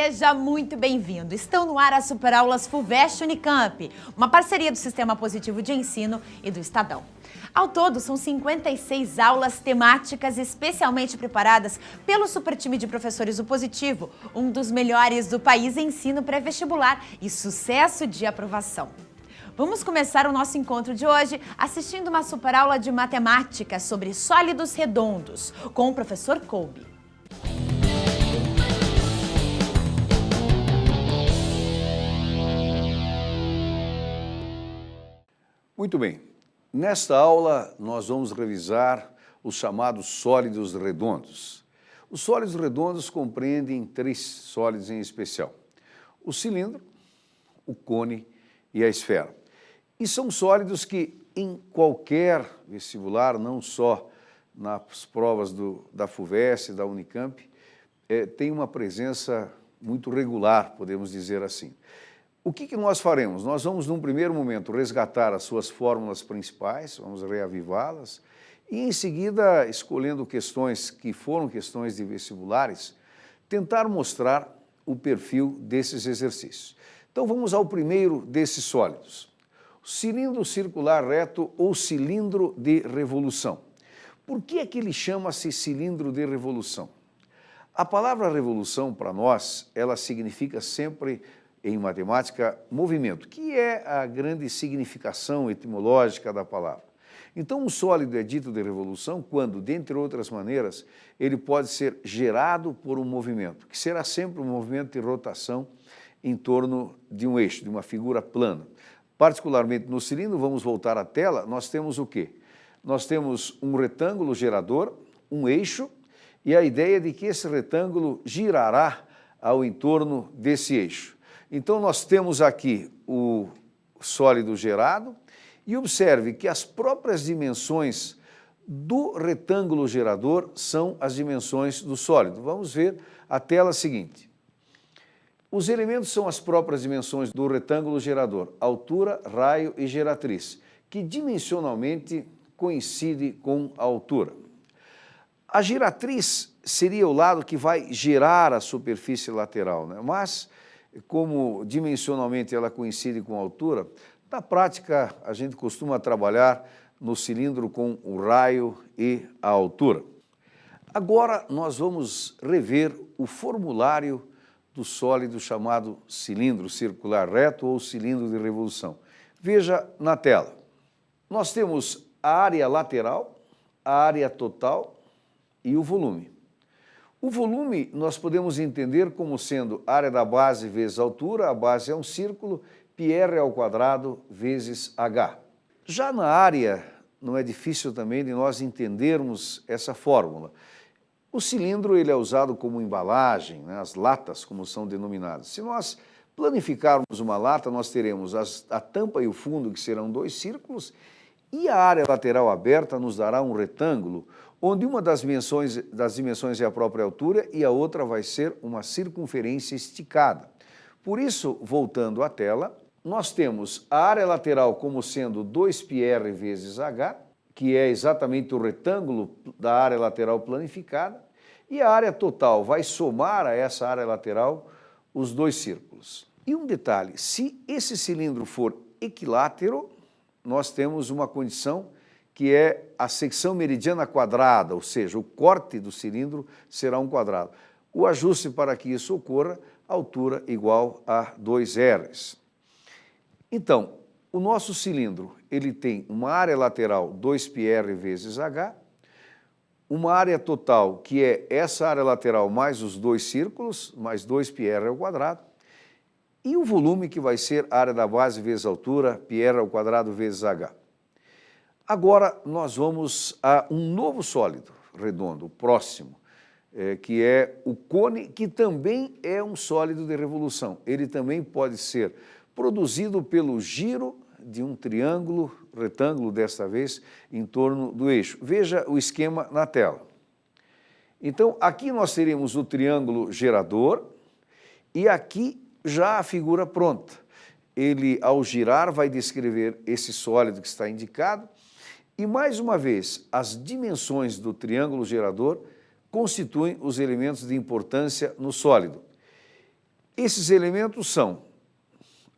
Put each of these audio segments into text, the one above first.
Seja muito bem-vindo. Estão no ar as Superaulas FUVEST Unicamp, uma parceria do Sistema Positivo de Ensino e do Estadão. Ao todo, são 56 aulas temáticas especialmente preparadas pelo super time de professores do Positivo, um dos melhores do país em ensino pré-vestibular e sucesso de aprovação. Vamos começar o nosso encontro de hoje assistindo uma superaula de matemática sobre sólidos redondos, com o professor Kolbe. Muito bem, nesta aula nós vamos revisar os chamados sólidos redondos. Os sólidos redondos compreendem três sólidos em especial: o cilindro, o cone e a esfera. E são sólidos que em qualquer vestibular, não só nas provas da FUVEST, da Unicamp, tem uma presença muito regular, podemos dizer assim. O que nós faremos? Nós vamos, num primeiro momento, resgatar as suas fórmulas principais, vamos reavivá-las, e em seguida, escolhendo questões que foram questões de vestibulares, tentar mostrar o perfil desses exercícios. Então vamos ao primeiro desses sólidos: cilindro circular reto ou cilindro de revolução. Por que é que ele chama-se cilindro de revolução? A palavra revolução, para nós, ela significa sempre, em matemática, movimento, que é a grande significação etimológica da palavra. Então, um sólido é dito de revolução quando, dentre outras maneiras, ele pode ser gerado por um movimento, que será sempre um movimento de rotação em torno de um eixo, de uma figura plana. Particularmente no cilindro, vamos voltar à tela, nós temos o quê? Nós temos um retângulo gerador, um eixo, e a ideia de que esse retângulo girará ao entorno desse eixo. Então, nós temos aqui o sólido gerado e observe que as próprias dimensões do retângulo gerador são as dimensões do sólido. Vamos ver a tela seguinte. Os elementos são as próprias dimensões do retângulo gerador: altura, raio e geratriz, que dimensionalmente coincide com a altura. A geratriz seria o lado que vai gerar a superfície lateral, né? Mas, como dimensionalmente ela coincide com a altura, na prática a gente costuma trabalhar no cilindro com o raio e a altura. Agora nós vamos rever o formulário do sólido chamado cilindro circular reto ou cilindro de revolução. Veja na tela. Nós temos a área lateral, a área total e o volume. O volume nós podemos entender como sendo área da base vezes altura, a base é um círculo, πr ao quadrado vezes h. Já na área, não é difícil também de nós entendermos essa fórmula. O cilindro ele é usado como embalagem, né, as latas, como são denominadas. Se nós planificarmos uma lata, nós teremos a tampa e o fundo, que serão dois círculos, e a área lateral aberta nos dará um retângulo, onde uma das dimensões é a própria altura e a outra vai ser uma circunferência esticada. Por isso, voltando à tela, nós temos a área lateral como sendo 2πr vezes h, que é exatamente o retângulo da área lateral planificada, e a área total vai somar a essa área lateral os dois círculos. E um detalhe: se esse cilindro for equilátero, nós temos uma condição que é a secção meridiana quadrada, ou seja, o corte do cilindro será um quadrado. O ajuste para que isso ocorra, altura igual a 2r. Então, o nosso cilindro ele tem uma área lateral 2πr vezes h, uma área total que é essa área lateral mais os dois círculos, mais 2πr ao quadrado, e o volume que vai ser a área da base vezes altura, πr ao quadrado vezes h. Agora nós vamos a um novo sólido redondo, o próximo, que é o cone, que também é um sólido de revolução. Ele também pode ser produzido pelo giro de um triângulo, retângulo desta vez, em torno do eixo. Veja o esquema na tela. Então, aqui nós teremos o triângulo gerador e aqui já a figura pronta. Ele, ao girar, vai descrever esse sólido que está indicado. E, mais uma vez, as dimensões do triângulo gerador constituem os elementos de importância no sólido. Esses elementos são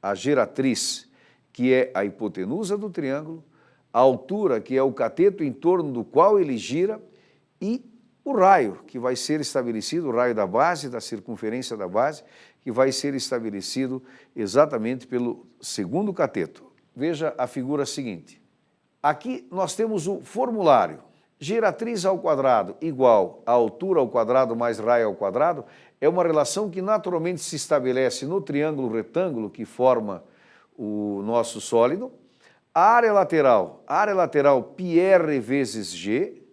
a geratriz, que é a hipotenusa do triângulo, a altura, que é o cateto em torno do qual ele gira, e o raio, que vai ser estabelecido, o raio da base, da circunferência da base, que vai ser estabelecido exatamente pelo segundo cateto. Veja a figura seguinte. Aqui nós temos o formulário. Geratriz ao quadrado igual a altura ao quadrado mais raio ao quadrado é uma relação que naturalmente se estabelece no triângulo retângulo que forma o nosso sólido. A área lateral πr vezes g.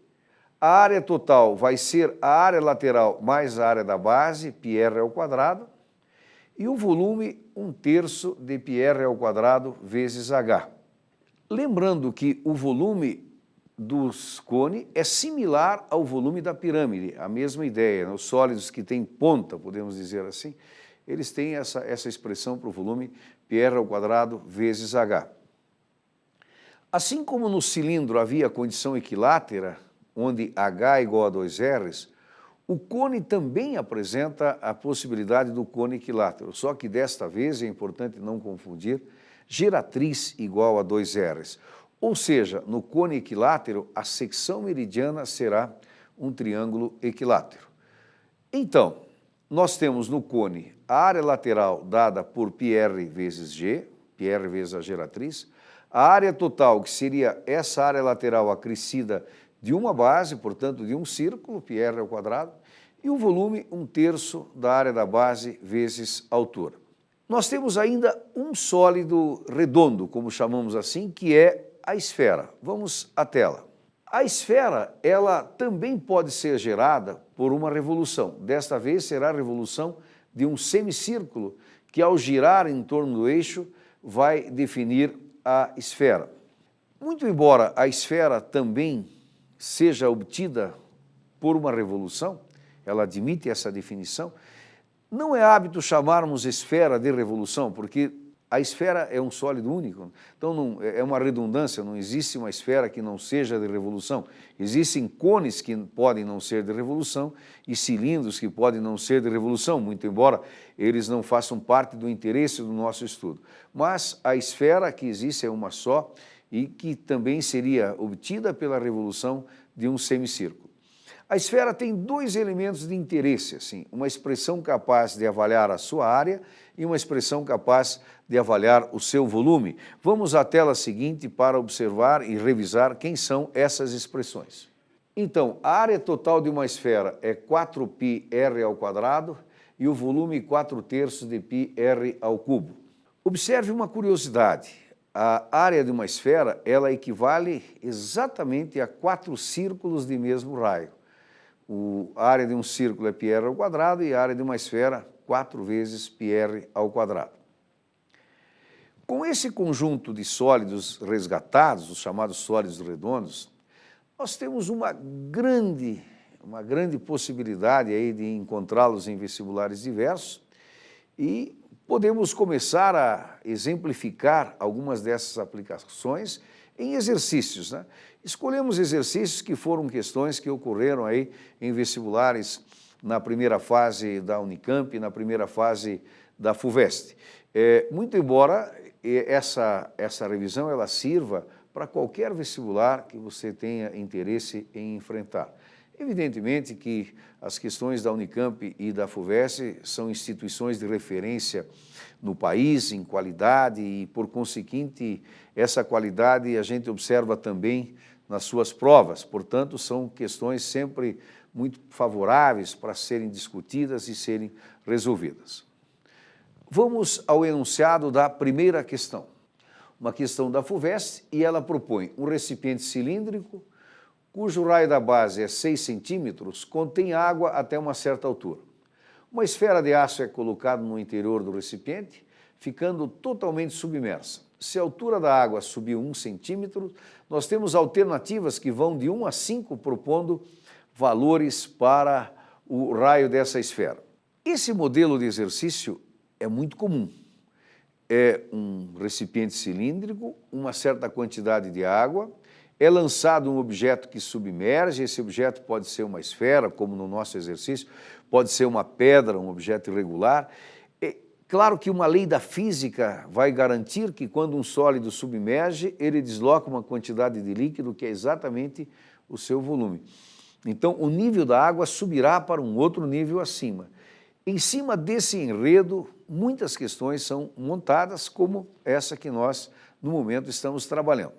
A área total vai ser a área lateral mais a área da base, πr ao quadrado. E o volume, 1/3 de πr ao quadrado vezes h. Lembrando que o volume dos cone é similar ao volume da pirâmide, a mesma ideia, né? Os sólidos que têm ponta, podemos dizer assim, eles têm essa expressão para o volume πr ao quadrado vezes h. Assim como no cilindro havia a condição equilátera, onde h é igual a 2r, o cone também apresenta a possibilidade do cone equilátero, só que desta vez, é importante não confundir, geratriz igual a 2r. Ou seja, no cone equilátero, a secção meridiana será um triângulo equilátero. Então, nós temos no cone a área lateral dada por πr vezes g, πr vezes a geratriz, a área total, que seria essa área lateral acrescida de uma base, portanto, de um círculo, πr ao quadrado, e o volume, 1/3 da área da base vezes a altura. Nós temos ainda um sólido redondo, como chamamos assim, que é a esfera. Vamos à tela. A esfera, ela também pode ser gerada por uma revolução. Desta vez será a revolução de um semicírculo que, ao girar em torno do eixo, vai definir a esfera. Muito embora a esfera também seja obtida por uma revolução, ela admite essa definição, não é hábito chamarmos esfera de revolução, porque a esfera é um sólido único, então é uma redundância, não existe uma esfera que não seja de revolução. Existem cones que podem não ser de revolução e cilindros que podem não ser de revolução, muito embora eles não façam parte do interesse do nosso estudo. Mas a esfera que existe é uma só e que também seria obtida pela revolução de um semicírculo. A esfera tem dois elementos de interesse, assim, uma expressão capaz de avaliar a sua área e uma expressão capaz de avaliar o seu volume. Vamos à tela seguinte para observar e revisar quem são essas expressões. Então, a área total de uma esfera é 4πr ao quadrado e o volume 4/3 de πr ao cubo. Observe uma curiosidade. A área de uma esfera, ela equivale exatamente a 4 círculos de mesmo raio. A área de um círculo é πr ao quadrado e a área de uma esfera, 4 vezes πr ao quadrado. Com esse conjunto de sólidos resgatados, os chamados sólidos redondos, nós temos uma grande possibilidade aí de encontrá-los em vestibulares diversos e podemos começar a exemplificar algumas dessas aplicações em exercícios, né? Escolhemos exercícios que foram questões que ocorreram aí em vestibulares na primeira fase da Unicamp, na primeira fase da FUVEST. Muito embora essa revisão ela sirva para qualquer vestibular que você tenha interesse em enfrentar. Evidentemente que as questões da Unicamp e da FUVEST são instituições de referência no país, em qualidade, e, por conseguinte, essa qualidade a gente observa também nas suas provas. Portanto, são questões sempre muito favoráveis para serem discutidas e serem resolvidas. Vamos ao enunciado da primeira questão. Uma questão da FUVEST, e ela propõe um recipiente cilíndrico, cujo raio da base é 6 centímetros, contém água até uma certa altura. Uma esfera de aço é colocada no interior do recipiente, ficando totalmente submersa. Se a altura da água subir 1 centímetro, nós temos alternativas que vão de 1 a 5, propondo valores para o raio dessa esfera. Esse modelo de exercício é muito comum. É um recipiente cilíndrico, uma certa quantidade de água, é lançado um objeto que submerge, esse objeto pode ser uma esfera, como no nosso exercício, pode ser uma pedra, um objeto irregular. Claro que uma lei da física vai garantir que quando um sólido submerge, ele desloca uma quantidade de líquido que é exatamente o seu volume. Então, o nível da água subirá para um outro nível acima. Em cima desse enredo, muitas questões são montadas, como essa que nós, no momento, estamos trabalhando.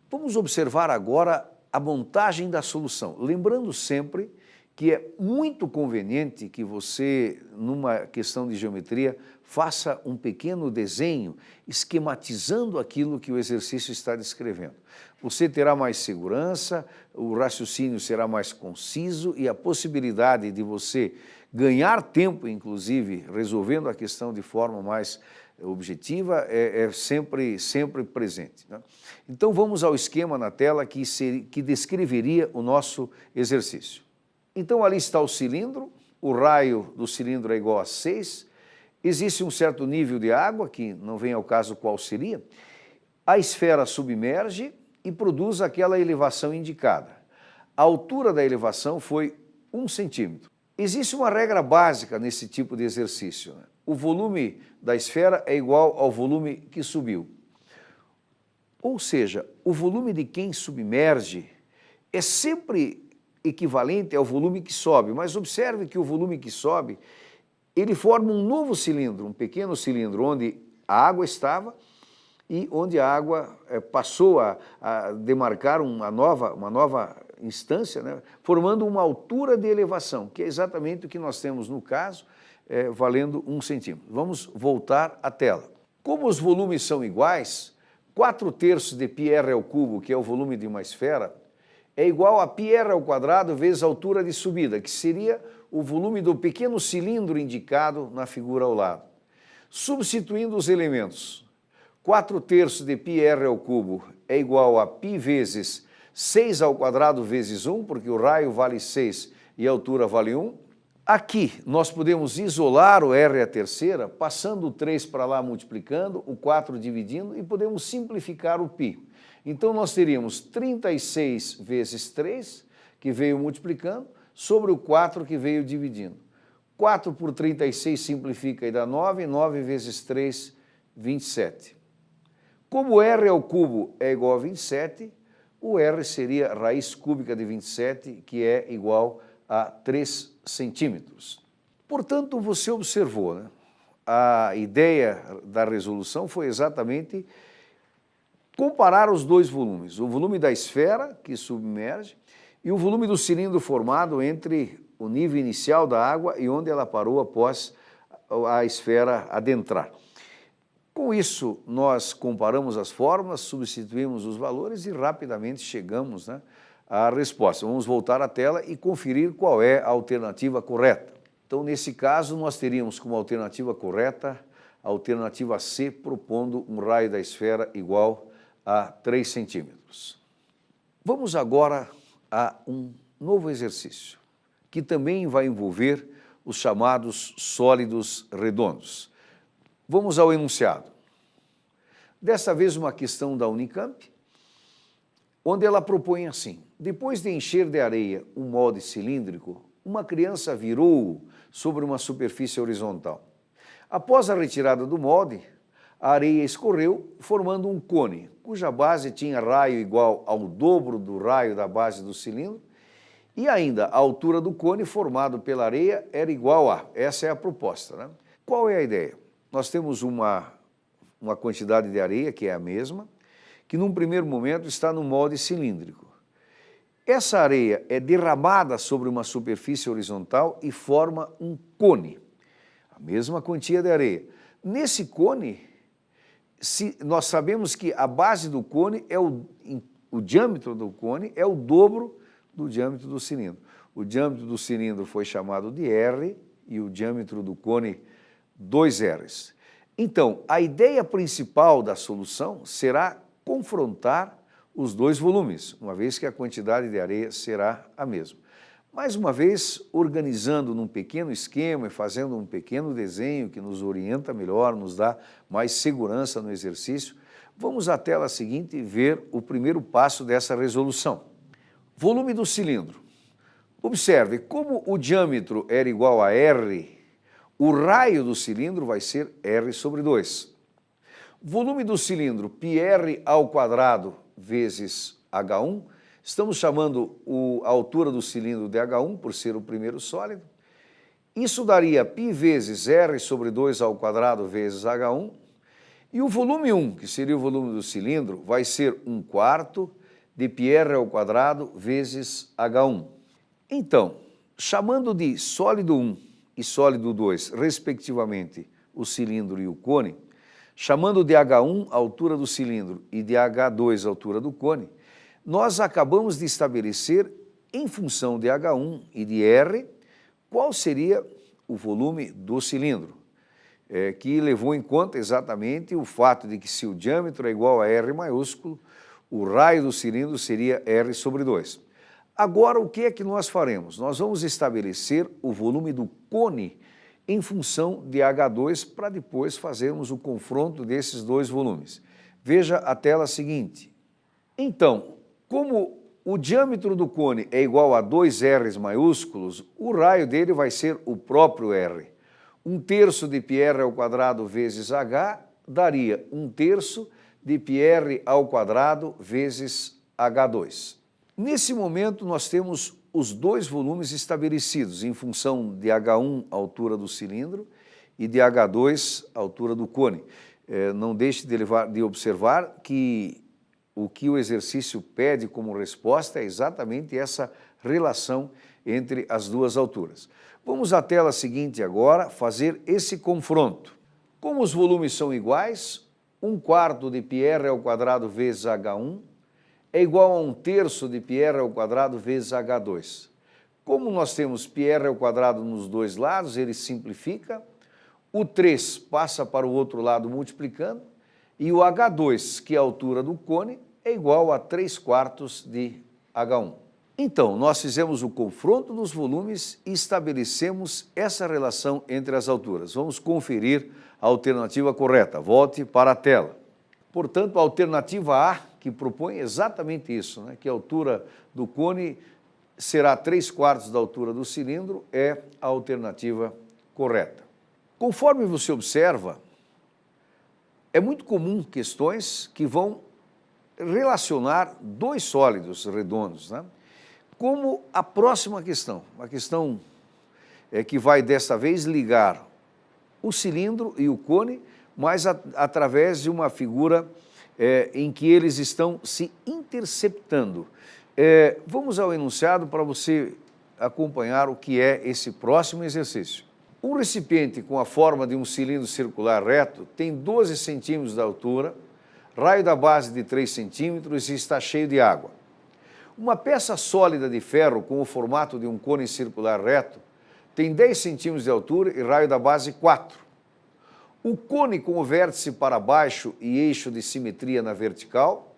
Vamos observar agora a montagem da solução, lembrando sempre que é muito conveniente que você, numa questão de geometria, faça um pequeno desenho esquematizando aquilo que o exercício está descrevendo. Você terá mais segurança, o raciocínio será mais conciso e a possibilidade de você ganhar tempo, inclusive, resolvendo a questão de forma mais objetiva, é sempre presente, né? Então, vamos ao esquema na tela que descreveria o nosso exercício. Então, ali está o cilindro, o raio do cilindro é igual a 6, existe um certo nível de água, que não vem ao caso qual seria, a esfera submerge e produz aquela elevação indicada. A altura da elevação foi 1 centímetro. Existe uma regra básica nesse tipo de exercício, né? O volume da esfera é igual ao volume que subiu. Ou seja, o volume de quem submerge é sempre equivalente ao volume que sobe, mas observe que o volume que sobe, ele forma um novo cilindro, um pequeno cilindro, onde a água estava e onde a água passou a demarcar uma nova instância, né, formando uma altura de elevação, que é exatamente o que nós temos no caso, valendo 1 centímetro. Vamos voltar à tela. Como os volumes são iguais, 4/3 de πr ao cubo, que é o volume de uma esfera, é igual a πr ao quadrado vezes a altura de subida, que seria o volume do pequeno cilindro indicado na figura ao lado. Substituindo os elementos, 4/3 de πr ao cubo é igual a π vezes 6 ao quadrado vezes 1, porque o raio vale 6 e a altura vale 1. Aqui nós podemos isolar o r à terceira, passando o 3 para lá multiplicando, o 4 dividindo, e podemos simplificar o π. Então, nós teríamos 36 vezes 3, que veio multiplicando, sobre o 4 que veio dividindo. 4 por 36 simplifica e dá 9, 9 vezes 3, 27. Como r ao cubo é igual a 27, o r seria a raiz cúbica de 27, que é igual a 3 centímetros. Portanto, você observou, né? A ideia da resolução foi exatamente comparar os dois volumes, o volume da esfera, que submerge, e o volume do cilindro formado entre o nível inicial da água e onde ela parou após a esfera adentrar. Com isso, nós comparamos as fórmulas, substituímos os valores e rapidamente chegamos, né, à resposta. Vamos voltar à tela e conferir qual é a alternativa correta. Então, nesse caso, nós teríamos como alternativa correta a alternativa C, propondo um raio da esfera igual a 3 centímetros. Vamos agora a um novo exercício, que também vai envolver os chamados sólidos redondos. Vamos ao enunciado. Dessa vez uma questão da Unicamp, onde ela propõe assim: depois de encher de areia um molde cilíndrico, uma criança virou-o sobre uma superfície horizontal. Após a retirada do molde, a areia escorreu, formando um cone, cuja base tinha raio igual ao dobro do raio da base do cilindro, e ainda a altura do cone formado pela areia era igual a... Essa é a proposta, né? Qual é a ideia? Nós temos uma quantidade de areia, que é a mesma, que num primeiro momento está no molde cilíndrico. Essa areia é derramada sobre uma superfície horizontal e forma um cone, a mesma quantia de areia. Nesse cone, nós sabemos que a base do cone, o diâmetro do cone é o dobro do diâmetro do cilindro. O diâmetro do cilindro foi chamado de R e o diâmetro do cone 2 Rs. Então, a ideia principal da solução será confrontar os dois volumes, uma vez que a quantidade de areia será a mesma. Mais uma vez, organizando num pequeno esquema e fazendo um pequeno desenho que nos orienta melhor, nos dá mais segurança no exercício, vamos à tela seguinte ver o primeiro passo dessa resolução. Volume do cilindro. Observe, como o diâmetro era igual a R, O raio do cilindro vai ser R sobre 2. Volume do cilindro, πr ao quadrado vezes H1. Estamos chamando a altura do cilindro de H1, por ser o primeiro sólido. Isso daria π vezes R sobre 2 ao quadrado vezes H1. E o volume 1, que seria o volume do cilindro, vai ser 1/4 de πr ao quadrado vezes H1. Então, chamando de sólido 1 e sólido 2, respectivamente, o cilindro e o cone, chamando de H1 a altura do cilindro e de H2 a altura do cone, nós acabamos de estabelecer, em função de H1 e de R, qual seria o volume do cilindro, que levou em conta exatamente o fato de que se o diâmetro é igual a R maiúsculo, o raio do cilindro seria R sobre 2. Agora, o que é que nós faremos? Nós vamos estabelecer o volume do cone em função de H2 para depois fazermos o confronto desses dois volumes. Veja a tela seguinte. Então, como o diâmetro do cone é igual a 2 R's maiúsculos, o raio dele vai ser o próprio R. 1/3 de πr ao quadrado vezes H daria 1/3 de πr ao quadrado vezes H2. Nesse momento, nós temos os dois volumes estabelecidos em função de H1, a altura do cilindro, e de H2, a altura do cone. Não deixe de observar que o exercício pede como resposta é exatamente essa relação entre as duas alturas. Vamos à tela seguinte agora fazer esse confronto. Como os volumes são iguais, 1/4 de πr ao quadrado vezes H1 é igual a 1/3 de πr ao quadrado vezes H2. Como nós temos πr ao quadrado nos dois lados, ele simplifica, o 3 passa para o outro lado multiplicando, e o H2, que é a altura do cone, é igual a 3/4 de H1. Então, nós fizemos o confronto dos volumes e estabelecemos essa relação entre as alturas. Vamos conferir a alternativa correta. Volte para a tela. Portanto, a alternativa A, que propõe exatamente isso, né, que a altura do cone será 3/4 da altura do cilindro, é a alternativa correta. Conforme você observa, é muito comum questões que vão relacionar dois sólidos redondos, né? Como a próxima questão, uma questão que vai desta vez ligar o cilindro e o cone, mas através de uma figura em que eles estão se interceptando. Vamos ao enunciado para você acompanhar o que é esse próximo exercício. Um recipiente com a forma de um cilindro circular reto tem 12 centímetros de altura, raio da base de 3 centímetros e está cheio de água. Uma peça sólida de ferro com o formato de um cone circular reto tem 10 centímetros de altura e raio da base 4. O cone com o vértice para baixo e eixo de simetria na vertical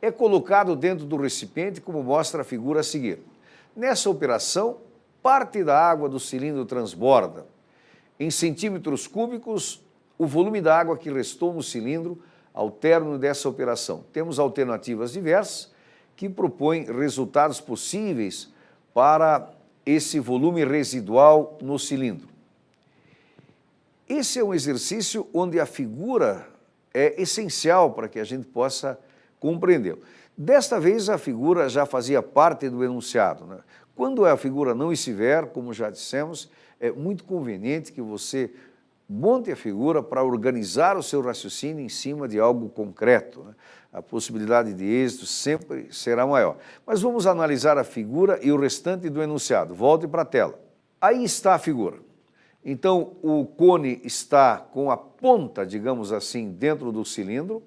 é colocado dentro do recipiente, como mostra a figura a seguir. Nessa operação, parte da água do cilindro transborda. Em centímetros cúbicos, o volume da água que restou no cilindro ao término dessa operação. Temos alternativas diversas que propõem resultados possíveis para esse volume residual no cilindro. Esse é um exercício onde a figura é essencial para que a gente possa compreendê-lo. Desta vez, a figura já fazia parte do enunciado, né? Quando a figura não estiver, como já dissemos, é muito conveniente que você monte a figura para organizar o seu raciocínio em cima de algo concreto, né? A possibilidade de êxito sempre será maior. Mas vamos analisar a figura e o restante do enunciado. Volte para a tela. Aí está a figura. Então, o cone está com a ponta, digamos assim, dentro do cilindro.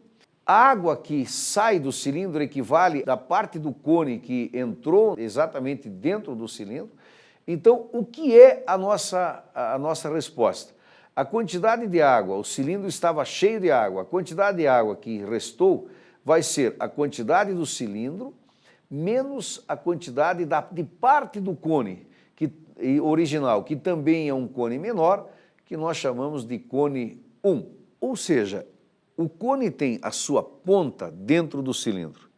A água que sai do cilindro equivale à parte do cone que entrou exatamente dentro do cilindro. Então, o que é a nossa resposta? A quantidade de água, o cilindro estava cheio de água, a quantidade de água que restou vai ser a quantidade do cilindro menos a quantidade de parte do cone original, que também é um cone menor, que nós chamamos de cone 1. Ou seja, o cone tem a sua ponta dentro do cilindro.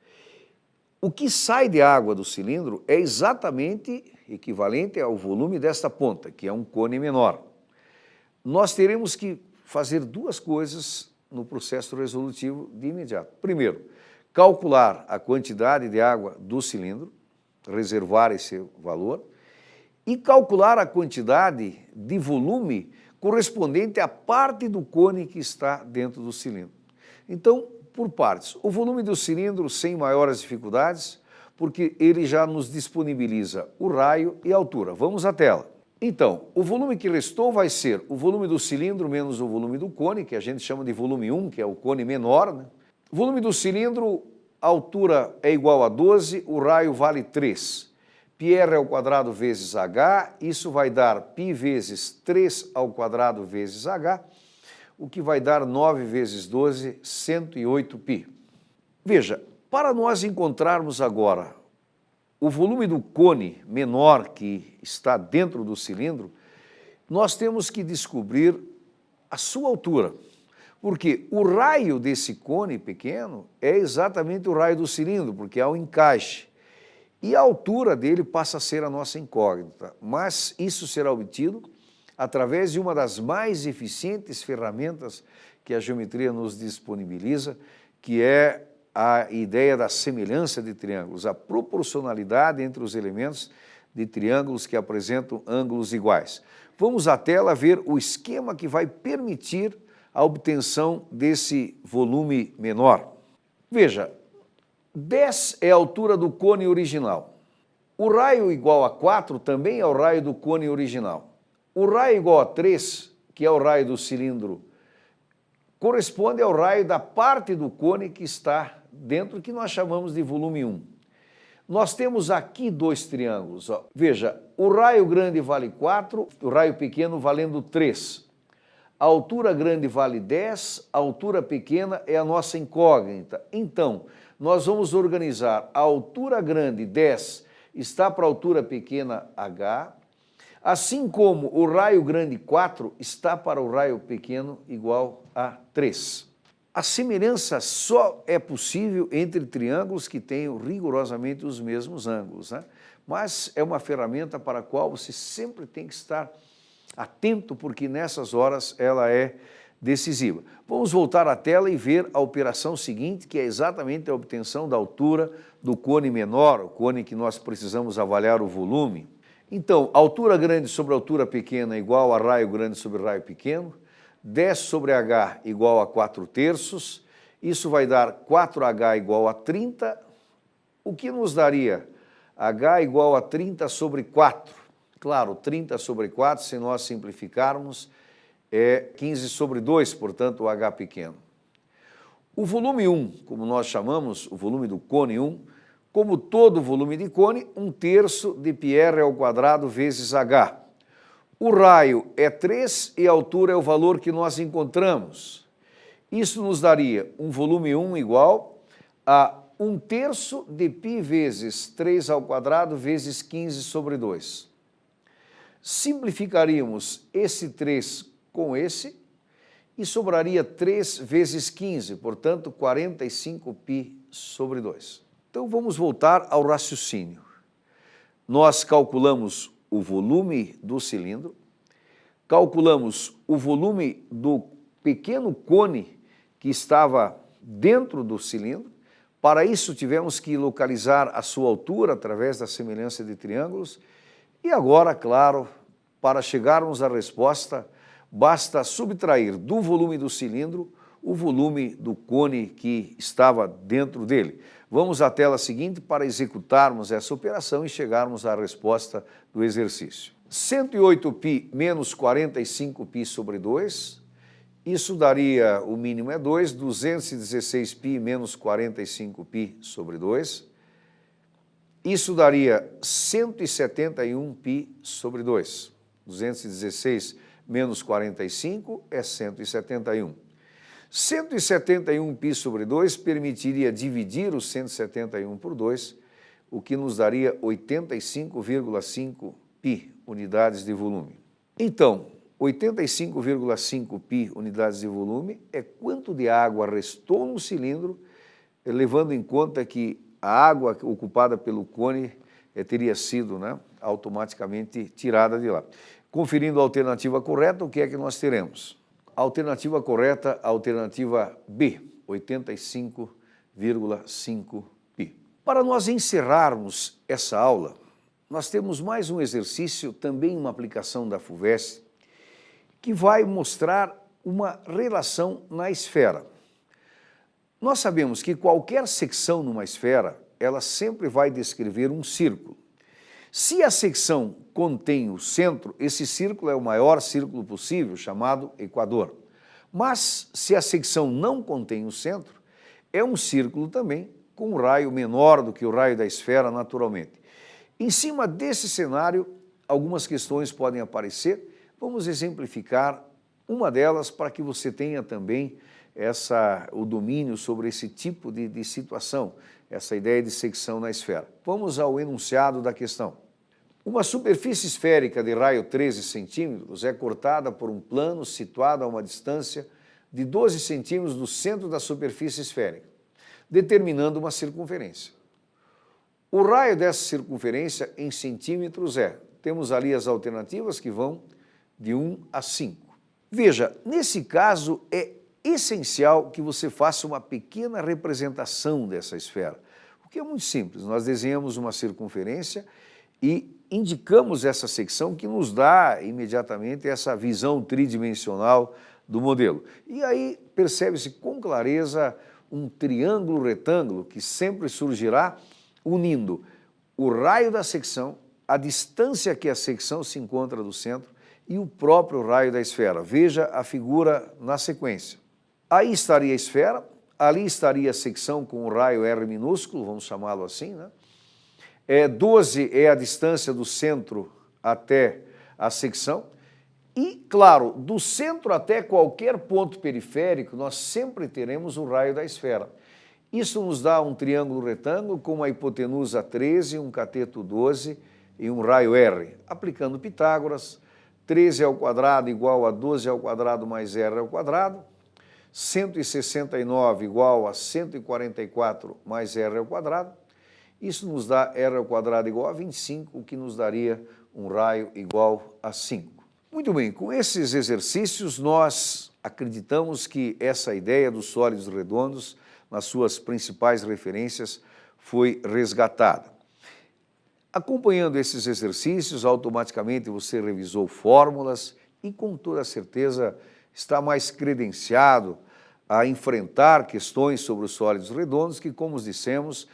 O que sai de água do cilindro é exatamente equivalente ao volume desta ponta, que é um cone menor. nós teremos que fazer duas coisas no processo resolutivo de imediato. Primeiro, calcular a quantidade de água do cilindro, reservar esse valor, e calcular a quantidade de volume correspondente à parte do cone que está dentro do cilindro. Então, por partes, o volume do cilindro sem maiores dificuldades, porque ele já nos disponibiliza o raio e a altura. Vamos à tela. Então, o volume que restou vai ser o volume do cilindro menos o volume do cone, que a gente chama de volume 1, que é o cone menor, né? O volume do cilindro, a altura é igual a 12, o raio vale 3. Πr ao quadrado vezes h, isso vai dar π vezes 3 ao quadrado vezes h, o que vai dar 9 vezes 12, 108π. Veja, para nós encontrarmos agora o volume do cone menor que está dentro do cilindro, nós temos que descobrir a sua altura, porque o raio desse cone pequeno é exatamente o raio do cilindro, porque há um encaixe. E a altura dele passa a ser a nossa incógnita, mas isso será obtido através de uma das mais eficientes ferramentas que a geometria nos disponibiliza, que é a ideia da semelhança de triângulos, a proporcionalidade entre os elementos de triângulos que apresentam ângulos iguais. Vamos à tela ver o esquema que vai permitir a obtenção desse volume menor. Veja, 10 é a altura do cone original. O raio igual a 4 também é o raio do cone original. O raio igual a 3, que é o raio do cilindro, corresponde ao raio da parte do cone que está dentro, que nós chamamos de volume 1. Nós temos aqui dois triângulos. Ó. Veja, o raio grande vale 4, o raio pequeno valendo 3. A altura grande vale 10, a altura pequena é a nossa incógnita. Então, nós vamos organizar a altura grande, 10, está para a altura pequena, h, assim como o raio grande, 4, está para o raio pequeno, igual a 3. A semelhança só é possível entre triângulos que tenham rigorosamente os mesmos ângulos, né? Mas é uma ferramenta para a qual você sempre tem que estar atento, porque nessas horas ela é decisiva. Vamos voltar à tela e ver a operação seguinte, que é exatamente a obtenção da altura do cone menor, o cone que nós precisamos avaliar o volume. Então, altura grande sobre altura pequena é igual a raio grande sobre raio pequeno, 10 sobre h igual a 4/3, isso vai dar 4h igual a 30, o que nos daria h igual a 30 sobre 4. Claro, 30 sobre 4, se nós simplificarmos, é 15 sobre 2, portanto, o h pequeno. O volume 1, como nós chamamos, o volume do cone 1, como todo volume de cone, 1/3 de πr ao quadrado vezes h. O raio é 3 e a altura é o valor que nós encontramos. Isso nos daria um volume 1 igual a 1/3 de π vezes 3 ao quadrado vezes 15 sobre 2. Simplificaríamos esse 3 com esse e sobraria 3 vezes 15, portanto, 45π sobre 2. Então, vamos voltar ao raciocínio. Nós calculamos o volume do cilindro, calculamos o volume do pequeno cone que estava dentro do cilindro. Para isso, tivemos que localizar a sua altura através da semelhança de triângulos. E agora, claro, para chegarmos à resposta, basta subtrair do volume do cilindro o volume do cone que estava dentro dele. Vamos à tela seguinte para executarmos essa operação e chegarmos à resposta do exercício. 108π menos 45π sobre 2, isso daria, o mínimo é 2, 216π menos 45π sobre 2, isso daria 171π sobre 2. 216 menos 45 é 171. 171π sobre 2 permitiria dividir o 171 por 2, o que nos daria 85,5π unidades de volume. Então, 85,5π unidades de volume é quanto de água restou no cilindro, levando em conta que a água ocupada pelo cone teria sido automaticamente tirada de lá. Conferindo a alternativa correta, o que é que nós teremos? Alternativa correta, alternativa B, 85,5 π. Para nós encerrarmos essa aula, nós temos mais um exercício, também uma aplicação da FUVEST, que vai mostrar uma relação na esfera. Nós sabemos que qualquer secção numa esfera, ela sempre vai descrever um círculo. Se a secção contém o centro, esse círculo é o maior círculo possível, chamado equador. Mas, se a secção não contém o centro, é um círculo também com um raio menor do que o raio da esfera naturalmente. Em cima desse cenário, algumas questões podem aparecer. Vamos exemplificar uma delas para que você tenha também o domínio sobre esse tipo de situação, essa ideia de secção na esfera. Vamos ao enunciado da questão. Uma superfície esférica de raio 13 centímetros é cortada por um plano situado a uma distância de 12 centímetros do centro da superfície esférica, determinando uma circunferência. O raio dessa circunferência em centímetros temos ali as alternativas que vão de 1 a 5. Veja, nesse caso é essencial que você faça uma pequena representação dessa esfera, o que é muito simples. Nós desenhamos uma circunferência e indicamos essa secção que nos dá imediatamente essa visão tridimensional do modelo. E aí percebe-se com clareza um triângulo retângulo que sempre surgirá unindo o raio da secção, a distância que a secção se encontra do centro e o próprio raio da esfera. Veja a figura na sequência. Aí estaria a esfera, ali estaria a secção com o raio R minúsculo, vamos chamá-lo assim, né? 12 é a distância do centro até a secção. E, claro, do centro até qualquer ponto periférico, nós sempre teremos o raio da esfera. Isso nos dá um triângulo retângulo com uma hipotenusa 13, um cateto 12 e um raio R. Aplicando Pitágoras, 13 ao quadrado igual a 12 ao quadrado mais R ao quadrado, 169 igual a 144 mais R ao quadrado. Isso nos dá R ao quadrado igual a 25, o que nos daria um raio igual a 5. Muito bem, com esses exercícios nós acreditamos que essa ideia dos sólidos redondos, nas suas principais referências, foi resgatada. Acompanhando esses exercícios, automaticamente você revisou fórmulas e com toda certeza está mais credenciado a enfrentar questões sobre os sólidos redondos que, como dissemos,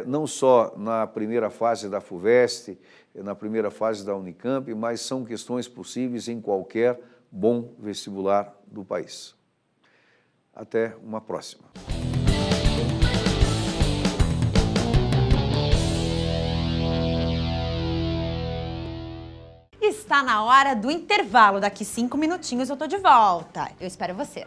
não só na primeira fase da FUVEST, na primeira fase da Unicamp, mas são questões possíveis em qualquer bom vestibular do país. Até uma próxima. Está na hora do intervalo. Daqui 5 minutinhos eu tô de volta. Eu espero você.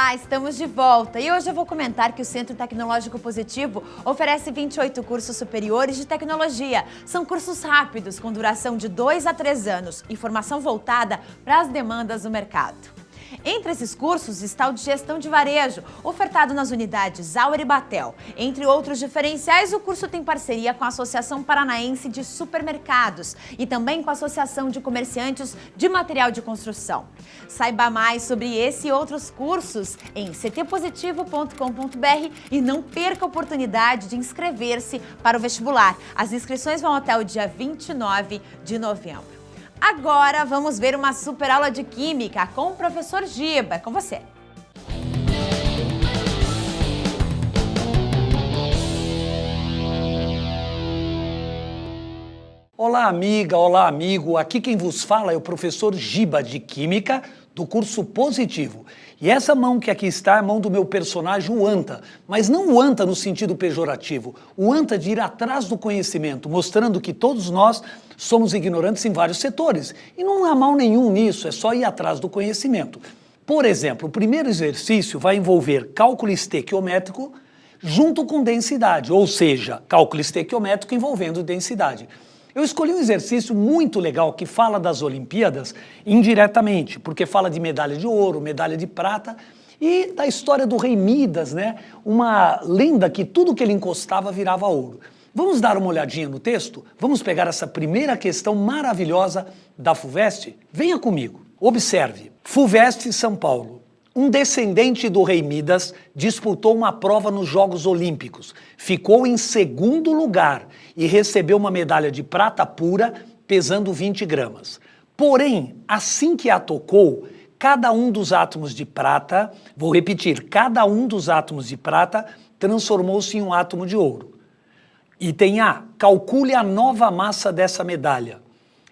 Olá, estamos de volta e hoje eu vou comentar que o Centro Tecnológico Positivo oferece 28 cursos superiores de tecnologia. São cursos rápidos, com duração de 2 a 3 anos e formação voltada para as demandas do mercado. Entre esses cursos está o de gestão de varejo, ofertado nas unidades Auer e Batel. Entre outros diferenciais, o curso tem parceria com a Associação Paranaense de Supermercados e também com a Associação de Comerciantes de Material de Construção. Saiba mais sobre esse e outros cursos em ctpositivo.com.br e não perca a oportunidade de inscrever-se para o vestibular. As inscrições vão até o dia 29 de novembro. Agora vamos ver uma super aula de Química com o professor Giba. É com você. Olá, amiga, olá, amigo. Aqui quem vos fala é o professor Giba de Química do curso Positivo. E essa mão que aqui está é a mão do meu personagem, o Anta. Mas não o Anta no sentido pejorativo. O Anta de ir atrás do conhecimento, mostrando que todos nós somos ignorantes em vários setores. E não há mal nenhum nisso, é só ir atrás do conhecimento. Por exemplo, o primeiro exercício vai envolver cálculo estequiométrico junto com densidade, ou seja, cálculo estequiométrico envolvendo densidade. Eu escolhi um exercício muito legal que fala das Olimpíadas indiretamente, porque fala de medalha de ouro, medalha de prata e da história do rei Midas, né? Uma lenda que tudo que ele encostava virava ouro. Vamos dar uma olhadinha no texto? Vamos pegar essa primeira questão maravilhosa da FUVEST? Venha comigo. Observe. FUVEST São Paulo. Um descendente do rei Midas disputou uma prova nos Jogos Olímpicos, ficou em segundo lugar e recebeu uma medalha de prata pura pesando 20 gramas. Porém, assim que a tocou, cada um dos átomos de prata, vou repetir, cada um dos átomos de prata transformou-se em um átomo de ouro. Item A, calcule a nova massa dessa medalha.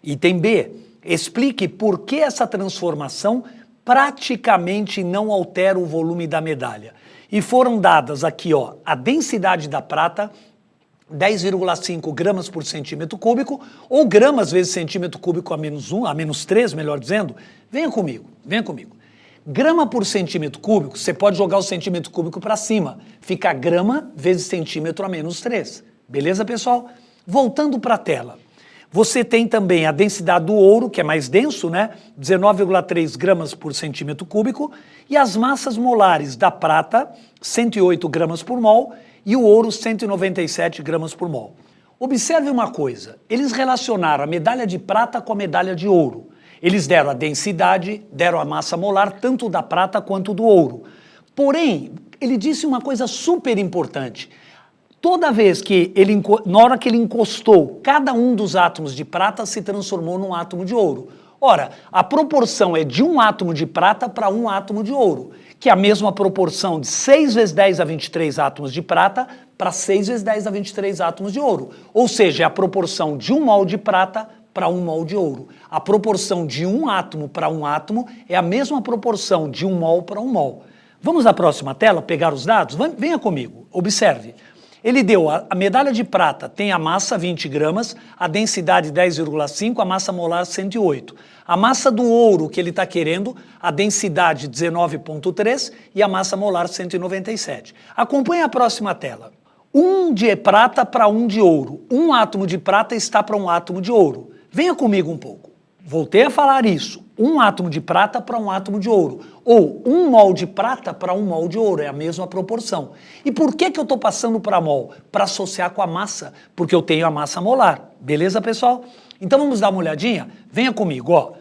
Item B, explique por que essa transformação praticamente não altera o volume da medalha. E foram dadas aqui, ó, a densidade da prata, 10,5 gramas por centímetro cúbico, ou gramas vezes centímetro cúbico a menos 3, melhor dizendo. Venha comigo, venha comigo. Grama por centímetro cúbico, você pode jogar o centímetro cúbico para cima. Fica grama vezes centímetro a menos 3. Beleza, pessoal? Voltando para a tela. Você tem também a densidade do ouro, que é mais denso, né? 19,3 gramas por centímetro cúbico, e as massas molares da prata, 108 gramas por mol, e o ouro, 197 gramas por mol. Observe uma coisa, eles relacionaram a medalha de prata com a medalha de ouro. Eles deram a densidade, deram a massa molar, tanto da prata quanto do ouro. Porém, ele disse uma coisa super importante. Toda vez que na hora que ele encostou, cada um dos átomos de prata se transformou num átomo de ouro. Ora, a proporção é de um átomo de prata para um átomo de ouro, que é a mesma proporção de 6 vezes 10 a 23 átomos de prata para 6 vezes 10 a 23 átomos de ouro. Ou seja, é a proporção de 1 mol de prata para 1 mol de ouro. A proporção de um átomo para um átomo é a mesma proporção de 1 mol para 1 mol. Vamos à próxima tela pegar os dados? Venha comigo, observe. Ele deu a medalha de prata, tem a massa 20 gramas, a densidade 10,5, a massa molar 108. A massa do ouro que ele está querendo, a densidade 19,3 e a massa molar 197. Acompanhe a próxima tela. 1 de prata para 1 de ouro. Um átomo de prata está para um átomo de ouro. Venha comigo um pouco. Voltei a falar isso. Um átomo de prata para um átomo de ouro. Ou 1 mol de prata para 1 mol de ouro. É a mesma proporção. E por que eu estou passando para mol? Para associar com a massa. Porque eu tenho a massa molar. Beleza, pessoal? Então vamos dar uma olhadinha? Venha comigo, ó.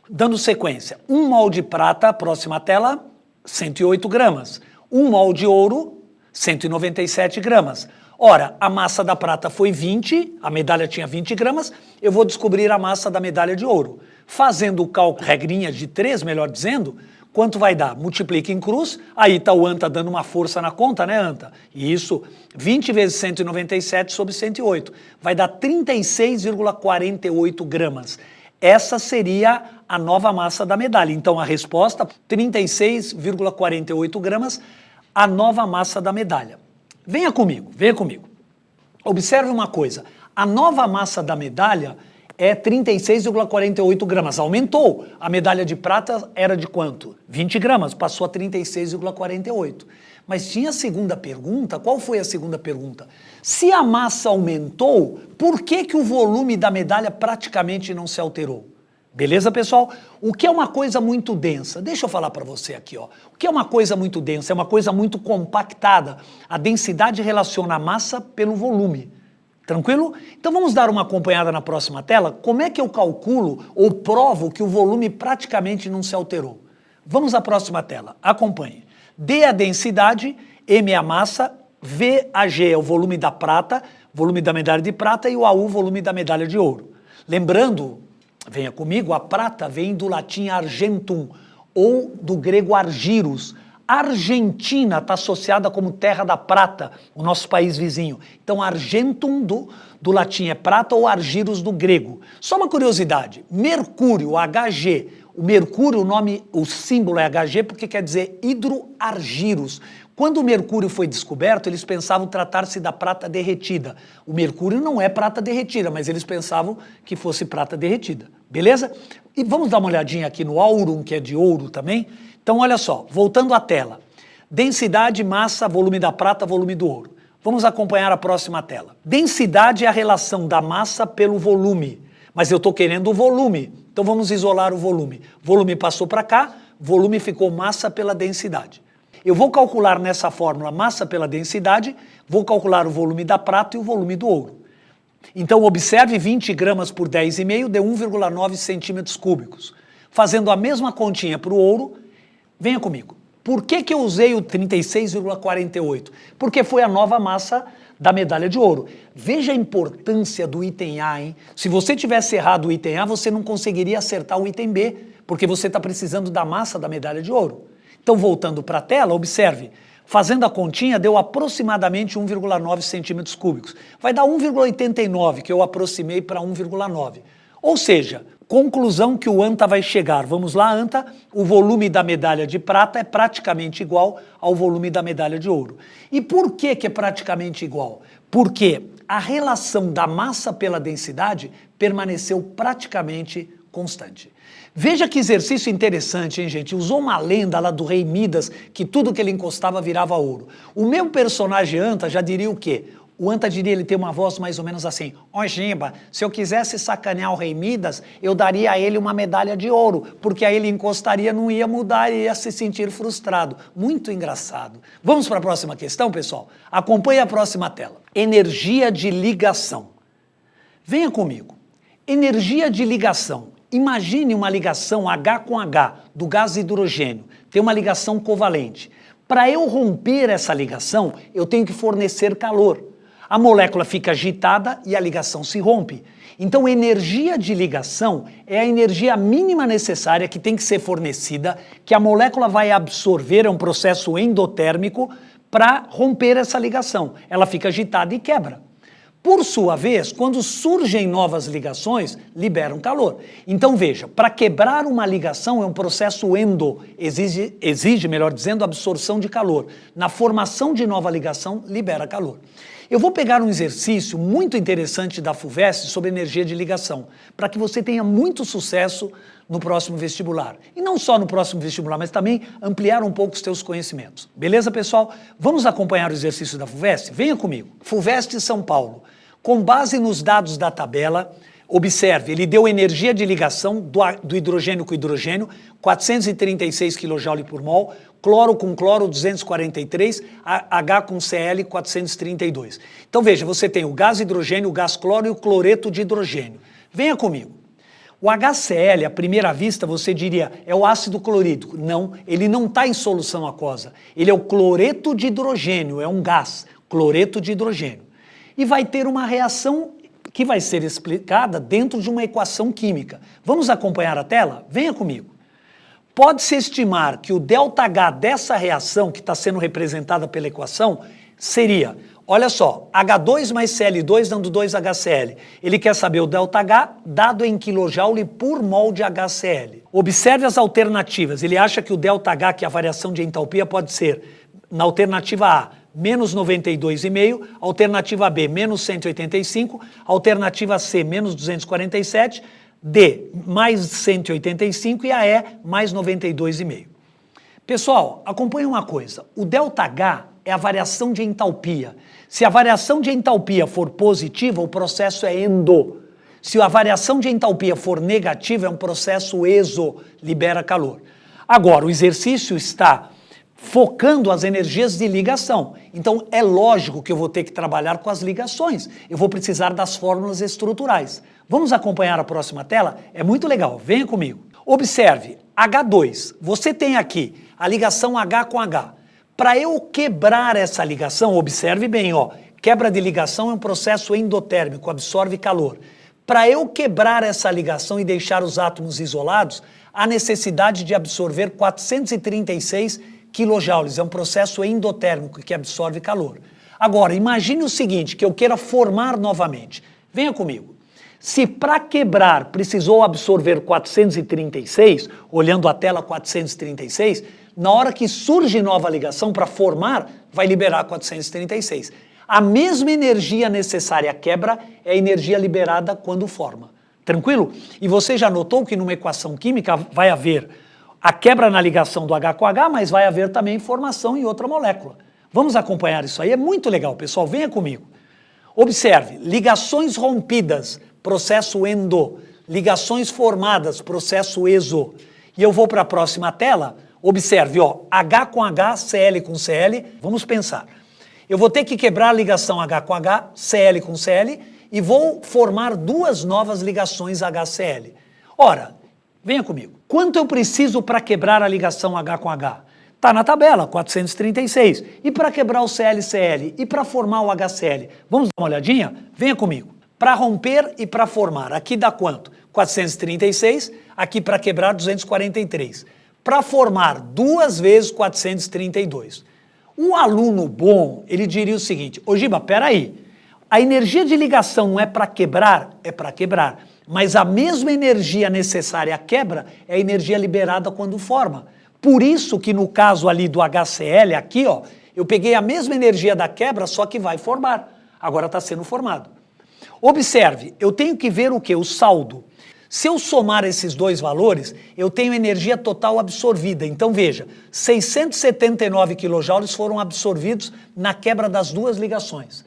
Dando sequência. 1 mol de prata, próxima tela, 108 gramas. 1 mol de ouro, 197 gramas. Ora, a massa da prata foi 20, a medalha tinha 20 gramas, eu vou descobrir a massa da medalha de ouro. Fazendo o cálculo, regrinha de 3, melhor dizendo, quanto vai dar? Multiplica em cruz, aí está o Anta dando uma força na conta, né, Anta? E isso, 20 vezes 197 sobre 108, vai dar 36,48 gramas. Essa seria a nova massa da medalha. Então, a resposta, 36,48 gramas, a nova massa da medalha. Venha comigo, venha comigo. Observe uma coisa, a nova massa da medalha é 36,48 gramas. Aumentou. A medalha de prata era de quanto? 20 gramas, passou a 36,48. Mas tinha a segunda pergunta. Qual foi a segunda pergunta? Se a massa aumentou, por que que o volume da medalha praticamente não se alterou? Beleza, pessoal? O que é uma coisa muito densa? Deixa eu falar para você aqui, ó. O que é uma coisa muito densa? É uma coisa muito compactada. A densidade relaciona a massa pelo volume. Tranquilo? Então vamos dar uma acompanhada na próxima tela. Como é que eu calculo ou provo que o volume praticamente não se alterou? Vamos à próxima tela. Acompanhe. D é a densidade, M é a massa, V a G é o volume da prata, volume da medalha de prata, e o AU, volume da medalha de ouro. Lembrando, venha comigo, a prata vem do latim argentum, ou do grego argyros. Argentina está associada como terra da prata, o nosso país vizinho. Então, argentum do latim é prata, ou argyros do grego. Só uma curiosidade, Mercúrio, Hg, o mercúrio, o símbolo é Hg porque quer dizer hidroargyros. Quando o mercúrio foi descoberto, eles pensavam tratar-se da prata derretida. O mercúrio não é prata derretida, mas eles pensavam que fosse prata derretida. Beleza? E vamos dar uma olhadinha aqui no aurum, que é de ouro também. Então, olha só, voltando à tela. Densidade, massa, volume da prata, volume do ouro. Vamos acompanhar a próxima tela. Densidade é a relação da massa pelo volume. Mas eu estou querendo o volume, então vamos isolar o volume. Volume passou para cá, volume ficou massa pela densidade. Eu vou calcular nessa fórmula massa pela densidade, vou calcular o volume da prata e o volume do ouro. Então observe 20 gramas por 10,5 deu 1,9 centímetros cúbicos. Fazendo a mesma continha para o ouro, venha comigo. Por que que eu usei o 36,48? Porque foi a nova massa da medalha de ouro. Veja a importância do item A, hein? Se você tivesse errado o item A, você não conseguiria acertar o item B, porque você está precisando da massa da medalha de ouro. Então, voltando para a tela, observe. Fazendo a continha, deu aproximadamente 1,9 centímetros cúbicos. Vai dar 1,89, que eu aproximei para 1,9. Ou seja, conclusão que o ANTA vai chegar. Vamos lá, ANTA. O volume da medalha de prata é praticamente igual ao volume da medalha de ouro. E por que que é praticamente igual? Porque a relação da massa pela densidade permaneceu praticamente constante. Veja que exercício interessante, hein, gente? Usou uma lenda lá do rei Midas, que tudo que ele encostava virava ouro. O meu personagem ANTA já diria o quê? O ANTA diria, ele tem uma voz mais ou menos assim: ó, Giba, se eu quisesse sacanear o rei Midas, eu daria a ele uma medalha de ouro, porque aí ele encostaria, não ia mudar e ia se sentir frustrado. Muito engraçado. Vamos para a próxima questão, pessoal? Acompanhe a próxima tela. Energia de ligação. Venha comigo. Energia de ligação. Imagine uma ligação H com H, do gás hidrogênio. Tem uma ligação covalente. Para eu romper essa ligação, eu tenho que fornecer calor. A molécula fica agitada e a ligação se rompe. Então, energia de ligação é a energia mínima necessária que tem que ser fornecida, que a molécula vai absorver, é um processo endotérmico, para romper essa ligação. Ela fica agitada e quebra. Por sua vez, quando surgem novas ligações, liberam calor. Então veja, para quebrar uma ligação é um processo exige, melhor dizendo, absorção de calor. Na formação de nova ligação, libera calor. Eu vou pegar um exercício muito interessante da FUVEST sobre energia de ligação, para que você tenha muito sucesso no próximo vestibular. E não só no próximo vestibular, mas também ampliar um pouco os seus conhecimentos. Beleza, pessoal? Vamos acompanhar o exercício da FUVEST? Venha comigo. FUVEST São Paulo. Com base nos dados da tabela, observe, ele deu energia de ligação do hidrogênio com hidrogênio, 436 kJ por mol, cloro com cloro, 243, H com Cl, 432. Então veja, você tem o gás hidrogênio, o gás cloro e o cloreto de hidrogênio. Venha comigo. O HCl, à primeira vista, você diria, é o ácido clorídrico. Não, ele não está em solução aquosa. Ele é o cloreto de hidrogênio, é um gás, cloreto de hidrogênio. E vai ter uma reação que vai ser explicada dentro de uma equação química. Vamos acompanhar a tela? Venha comigo. Pode-se estimar que o ΔH dessa reação, que está sendo representada pela equação, seria, olha só, H2 mais Cl2 dando 2HCl. Ele quer saber o ΔH dado em kJ por mol de HCl. Observe as alternativas. Ele acha que o ΔH, que é a variação de entalpia, pode ser, na alternativa A, menos 92,5, alternativa B, menos 185, alternativa C, menos 247, D, mais 185 e a E, mais 92,5. Pessoal, acompanhe uma coisa, o ΔH é a variação de entalpia. Se a variação de entalpia for positiva, o processo é endo. Se a variação de entalpia for negativa, é um processo exo, libera calor. Agora, o exercício está focando as energias de ligação. Então, é lógico que eu vou ter que trabalhar com as ligações. Eu vou precisar das fórmulas estruturais. Vamos acompanhar a próxima tela? É muito legal, venha comigo. Observe, H2, você tem aqui a ligação H com H. Para eu quebrar essa ligação, observe bem, ó, quebra de ligação é um processo endotérmico, absorve calor. Para eu quebrar essa ligação e deixar os átomos isolados, há necessidade de absorver 436 quilojoules, é um processo endotérmico que absorve calor. Agora, imagine o seguinte, que eu queira formar novamente. Venha comigo. Se para quebrar precisou absorver 436, olhando a tela 436, na hora que surge nova ligação para formar, vai liberar 436. A mesma energia necessária à quebra é a energia liberada quando forma. Tranquilo? E você já notou que numa equação química vai haver a quebra na ligação do H com H, mas vai haver também formação em outra molécula. Vamos acompanhar isso aí, é muito legal, pessoal, venha comigo. Observe, ligações rompidas, processo endo, ligações formadas, processo exo. E eu vou para a próxima tela, observe, ó, H com H, Cl com Cl, vamos pensar. Eu vou ter que quebrar a ligação H com H, Cl com Cl, e vou formar duas novas ligações HCl. Ora, venha comigo. Quanto eu preciso para quebrar a ligação H com H? Está na tabela, 436. E para quebrar o ClCl? E para formar o HCl? Vamos dar uma olhadinha? Venha comigo. Para romper e para formar, aqui dá quanto? 436, aqui para quebrar 243. Para formar duas vezes 432. O aluno bom, ele diria o seguinte, ô Giba, peraí, a energia de ligação não é para quebrar? É para quebrar. Mas a mesma energia necessária à quebra é a energia liberada quando forma. Por isso que no caso ali do HCl, aqui, ó, eu peguei a mesma energia da quebra, só que vai formar. Agora está sendo formado. Observe, eu tenho que ver o quê? O saldo. Se eu somar esses dois valores, eu tenho energia total absorvida. Então veja, 679 quilojoules foram absorvidos na quebra das duas ligações.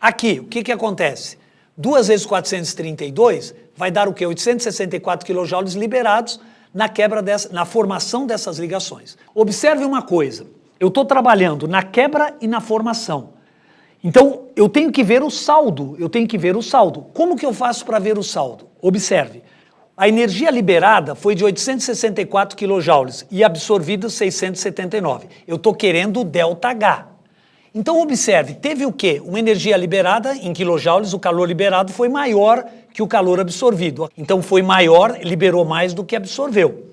Aqui, o que acontece? 2 vezes 432 vai dar o quê? 864 quilojoules liberados na quebra na formação dessas ligações. Observe uma coisa, eu estou trabalhando na quebra e na formação. Então, eu tenho que ver o saldo, Como que eu faço para ver o saldo? Observe, a energia liberada foi de 864 quilojoules e absorvido 679. Eu estou querendo o ΔH. Então, observe, teve o quê? Uma energia liberada em quilojoules, o calor liberado foi maior que o calor absorvido. Então, foi maior, liberou mais do que absorveu.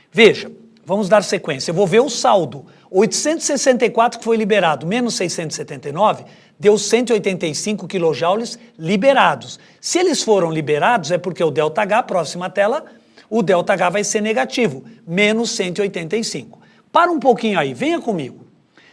Veja, vamos dar sequência. Eu vou ver o saldo. 864 que foi liberado menos 679 deu 185 quilojoules liberados. Se eles foram liberados é porque o ΔH, próxima tela, o ΔH vai ser negativo, menos 185. Para um pouquinho aí, venha comigo.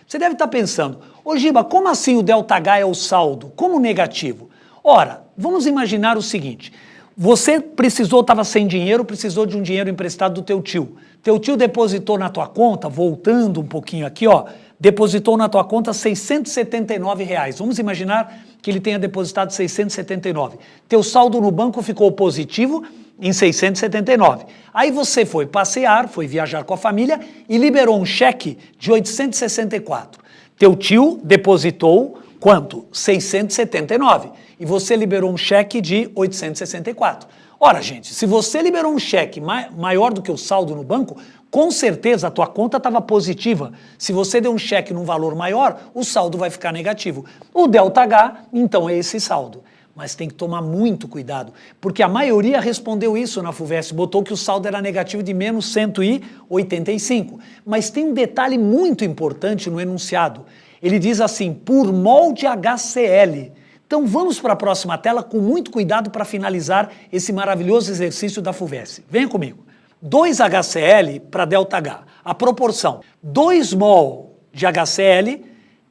Você deve estar pensando, ô Giba, como assim o ΔH é o saldo? Como negativo? Ora, vamos imaginar o seguinte, você estava sem dinheiro, precisou de um dinheiro emprestado do teu tio. Teu tio depositou na tua conta, voltando um pouquinho aqui, ó, depositou na tua conta R$679. Vamos imaginar que ele tenha depositado 679. Teu saldo no banco ficou positivo em 679. Aí você foi passear, foi viajar com a família e liberou um cheque de 864. Teu tio depositou quanto? 679. E você liberou um cheque de 864. Ora, gente, se você liberou um cheque maior do que o saldo no banco, com certeza a tua conta estava positiva. Se você deu um cheque num valor maior, o saldo vai ficar negativo. O ΔH, então, é esse saldo. Mas tem que tomar muito cuidado, porque a maioria respondeu isso na FUVEST, botou que o saldo era negativo de menos 185. Mas tem um detalhe muito importante no enunciado. Ele diz assim, por mol de HCl. Então vamos para a próxima tela com muito cuidado para finalizar esse maravilhoso exercício da FUVEST. Venha comigo. 2 HCl para ΔH. A proporção 2 mol de HCl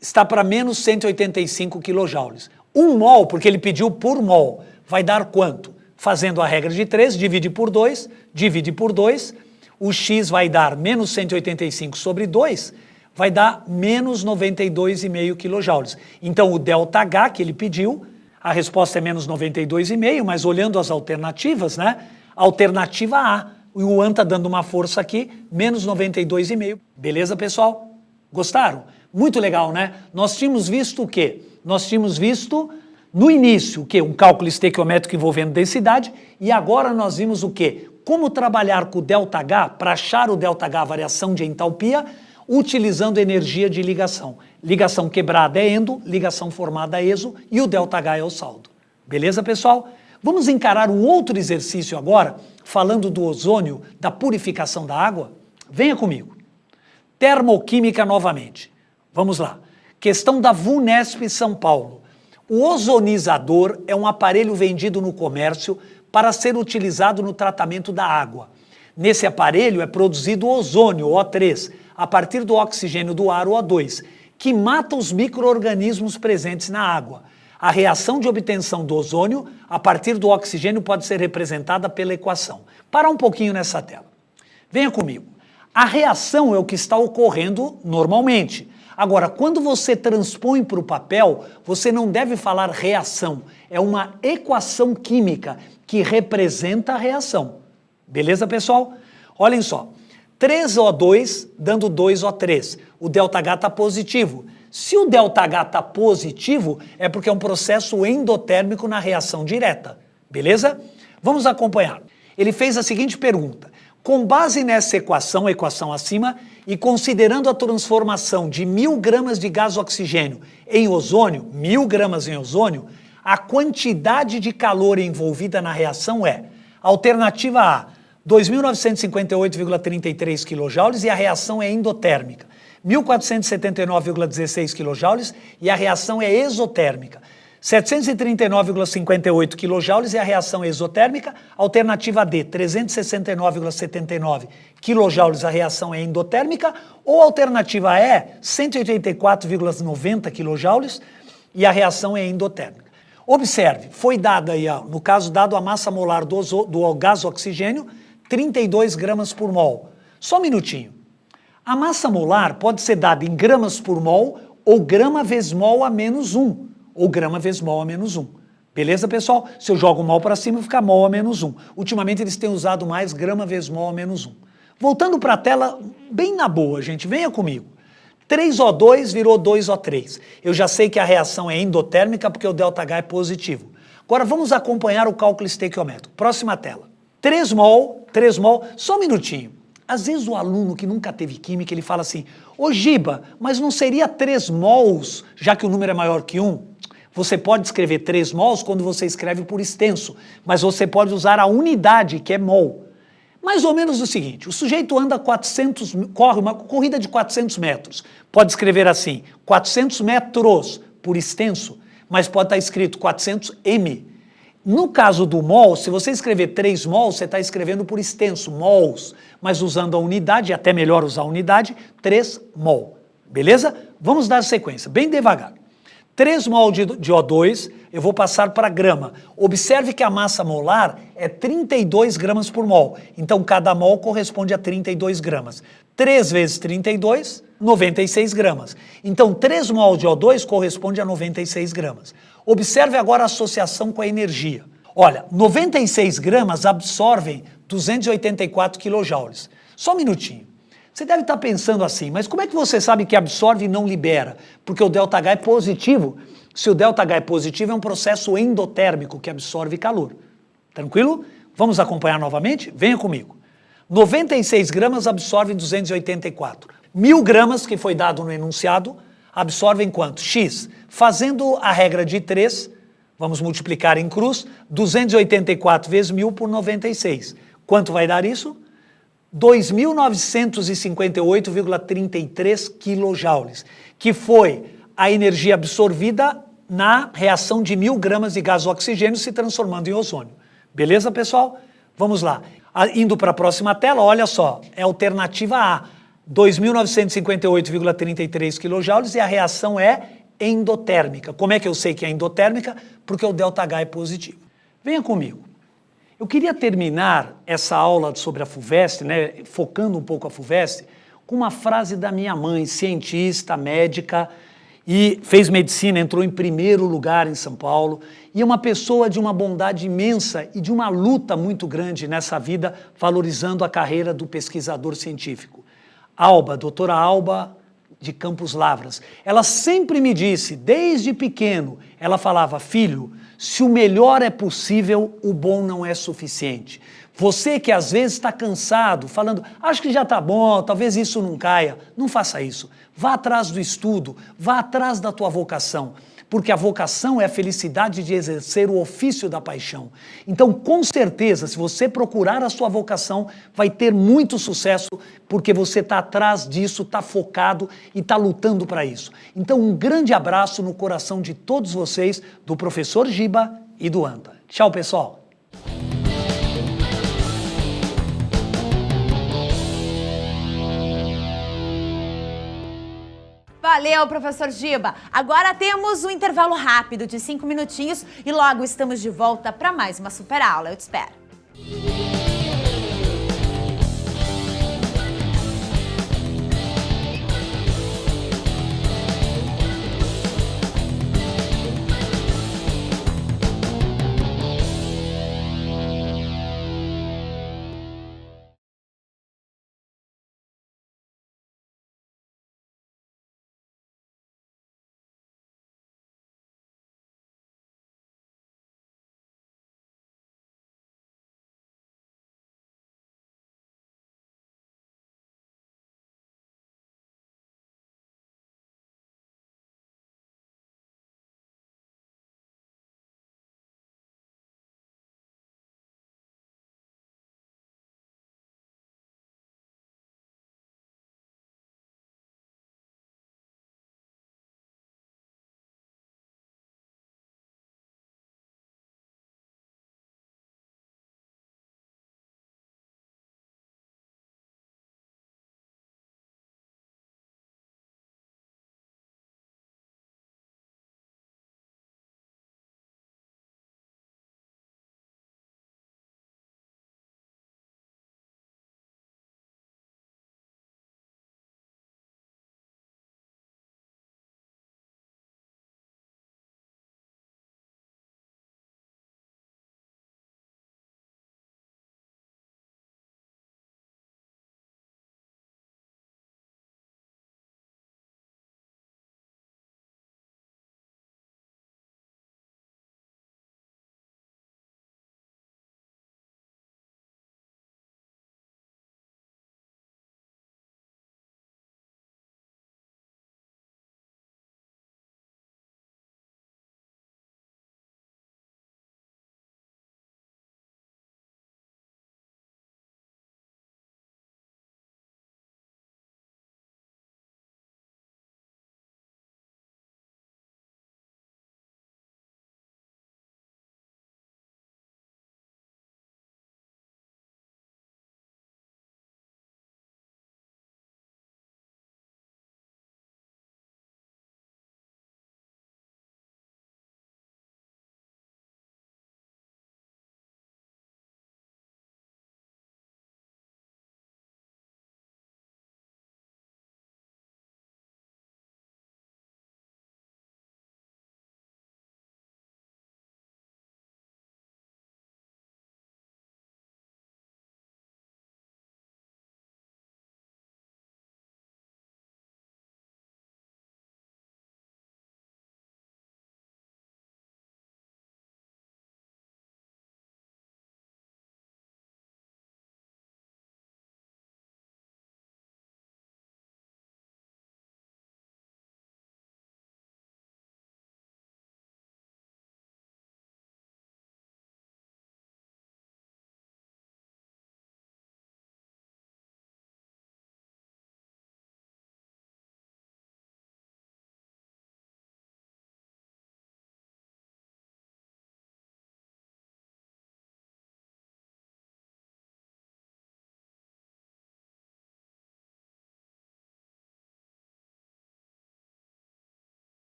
está para menos 185 quilojoules. 1 mol, porque ele pediu por mol, vai dar quanto? Fazendo a regra de 3, divide por 2, o X vai dar menos 185 sobre 2, vai dar menos 92,5 quilojoules. Então, o ΔH que ele pediu, a resposta é menos 92,5, mas olhando as alternativas, né? Alternativa A, o AN está dando uma força aqui, menos 92,5. Beleza, pessoal? Gostaram? Muito legal, né? Nós tínhamos visto o quê? Nós tínhamos visto no início o quê? Um cálculo estequiométrico envolvendo densidade, e agora nós vimos o quê? Como trabalhar com o ΔH para achar o ΔH, a variação de entalpia, utilizando energia de ligação. Ligação quebrada é endo, ligação formada é exo, e o ΔH é o saldo. Beleza, pessoal? Vamos encarar um outro exercício agora, falando do ozônio, da purificação da água? Venha comigo. Termoquímica novamente. Vamos lá. Questão da VUNESP São Paulo. O ozonizador é um aparelho vendido no comércio para ser utilizado no tratamento da água. Nesse aparelho é produzido ozônio, O3, a partir do oxigênio do ar, o O2, que mata os micro-organismos presentes na água. A reação de obtenção do ozônio a partir do oxigênio pode ser representada pela equação. Para um pouquinho nessa tela. Venha comigo. A reação é o que está ocorrendo normalmente. Agora, quando você transpõe para o papel, você não deve falar reação. É uma equação química que representa a reação. Beleza, pessoal? Olhem só. 3O2 dando 2O3. O ΔH está positivo. Se o ΔH está positivo, é porque é um processo endotérmico na reação direta. Beleza? Vamos acompanhar. Ele fez a seguinte pergunta. Com base nessa equação, a equação acima, e considerando a transformação de 1000 gramas de gás oxigênio em ozônio, 1000 gramas em ozônio, a quantidade de calor envolvida na reação é: alternativa A, 2.958,33 kJ e a reação é endotérmica. 1.479,16 kJ e a reação é exotérmica. 739,58 kJ e a reação é exotérmica. Alternativa D, 369,79 kJ, a reação é endotérmica. Ou alternativa E, 184,90 kJ e a reação é endotérmica. Observe, foi dada aí, no caso dado a massa molar do gás oxigênio, 32 gramas por mol. Só um minutinho. A massa molar pode ser dada em gramas por mol ou grama vezes mol a menos 1. Ou grama vezes mol a menos 1. Beleza, pessoal? Se eu jogo o mol para cima, fica mol a menos 1. Ultimamente eles têm usado mais grama vezes mol a menos 1. Voltando para a tela, bem na boa, gente, venha comigo. 3O2 virou 2O3. Eu já sei que a reação é endotérmica porque o ΔH é positivo. Agora vamos acompanhar o cálculo estequiométrico. Próxima tela. 3 mol, só um minutinho. Às vezes o aluno que nunca teve química, ele fala assim, ô Giba, mas não seria 3 mols, já que o número é maior que 1? Você pode escrever 3 mols quando você escreve por extenso, mas você pode usar a unidade, que é mol. Mais ou menos o seguinte, o sujeito anda 400, corre uma corrida de 400 metros. Pode escrever assim, 400 metros por extenso, mas pode estar escrito 400 m. No caso do mol, se você escrever 3 mols, você está escrevendo por extenso, mols, mas usando a unidade, até melhor usar a unidade, 3 mol. Beleza? Vamos dar sequência, bem devagar. 3 mol de O2, eu vou passar para grama. Observe que a massa molar é 32 gramas por mol. Então, cada mol corresponde a 32 gramas. 3 vezes 32, 96 gramas. Então, 3 mol de O2 corresponde a 96 gramas. Observe agora a associação com a energia. Olha, 96 gramas absorvem 284 quilojoules. Só um minutinho. Você deve estar pensando assim, mas como é que você sabe que absorve e não libera? Porque o ΔH é positivo. Se o ΔH é positivo, é um processo endotérmico que absorve calor. Tranquilo? Vamos acompanhar novamente? Venha comigo. 96 gramas absorvem 284. 1000 gramas, que foi dado no enunciado, absorvem quanto? X. Fazendo a regra de 3, vamos multiplicar em cruz, 284 vezes 1000 por 96. Quanto vai dar isso? 2.958,33 quilojoules, que foi a energia absorvida na reação de 1000 gramas de gás oxigênio se transformando em ozônio. Beleza, pessoal? Vamos lá. Indo para a próxima tela, olha só, é a alternativa A. 2.958,33 kJ e a reação é endotérmica. Como é que eu sei que é endotérmica? Porque o ΔH é positivo. Venha comigo. Eu queria terminar essa aula sobre a FUVEST, né, focando um pouco a FUVEST, com uma frase da minha mãe, cientista, médica, e fez medicina, entrou em primeiro lugar em São Paulo, e é uma pessoa de uma bondade imensa e de uma luta muito grande nessa vida, valorizando a carreira do pesquisador científico. Alba, doutora Alba de Campos Lavras. Ela sempre me disse, desde pequeno, ela falava, filho, se o melhor é possível, o bom não é suficiente. Você que às vezes está cansado, falando, acho que já está bom, talvez isso não caia. Não faça isso. Vá atrás do estudo, vá atrás da tua vocação. Porque a vocação é a felicidade de exercer o ofício da paixão. Então, com certeza, se você procurar a sua vocação, vai ter muito sucesso, porque você está atrás disso, está focado e está lutando para isso. Então, um grande abraço no coração de todos vocês, do professor Giba e do Anta. Tchau, pessoal! Valeu, professor Giba. Agora temos um intervalo rápido de 5 minutinhos e logo estamos de volta para mais uma super aula. Eu te espero.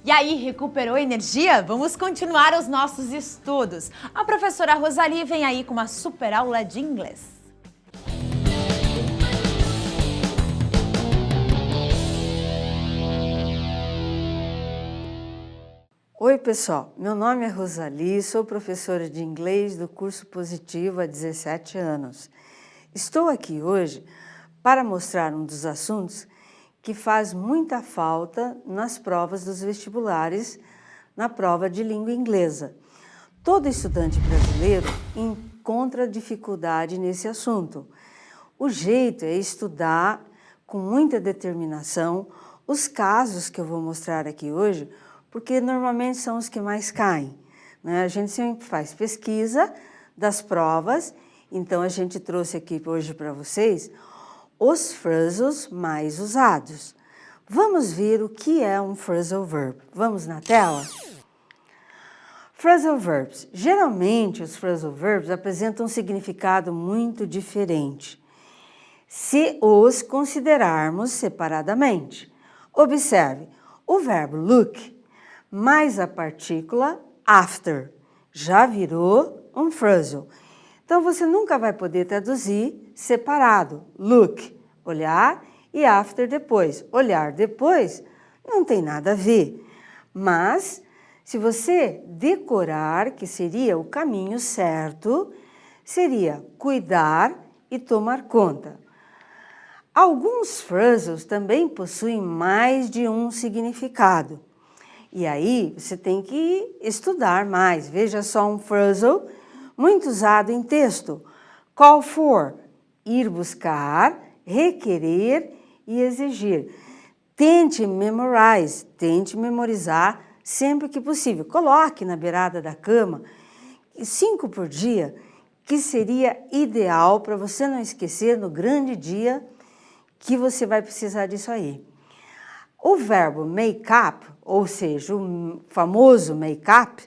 E aí, recuperou energia? Vamos continuar os nossos estudos. A professora Rosali vem aí com uma super aula de inglês. Oi, pessoal. Meu nome é Rosali, sou professora de inglês do curso Positivo há 17 anos. Estou aqui hoje para mostrar um dos assuntos que faz muita falta nas provas dos vestibulares, na prova de língua inglesa. Todo estudante brasileiro encontra dificuldade nesse assunto. O jeito é estudar com muita determinação os casos que eu vou mostrar aqui hoje, porque normalmente são os que mais caem, né? A gente sempre faz pesquisa das provas, então a gente trouxe aqui hoje para vocês os phrasals mais usados. Vamos ver o que é um phrasal verb. Vamos na tela? Phrasal verbs. Geralmente os phrasal verbs apresentam um significado muito diferente se os considerarmos separadamente. Observe, o verbo look mais a partícula after já virou um phrasal. Então, você nunca vai poder traduzir separado. Look, olhar, e after, depois. Olhar depois não tem nada a ver. Mas, se você decorar, que seria o caminho certo, seria cuidar e tomar conta. Alguns phrasals também possuem mais de um significado. E aí, você tem que estudar mais. Veja só um phrasal muito usado em texto. Call for, ir buscar, requerer e exigir. Tente memorize, tente memorizar sempre que possível. Coloque na beirada da cama 5 por dia, que seria ideal para você não esquecer no grande dia que você vai precisar disso aí. O verbo make up, ou seja, o famoso make up,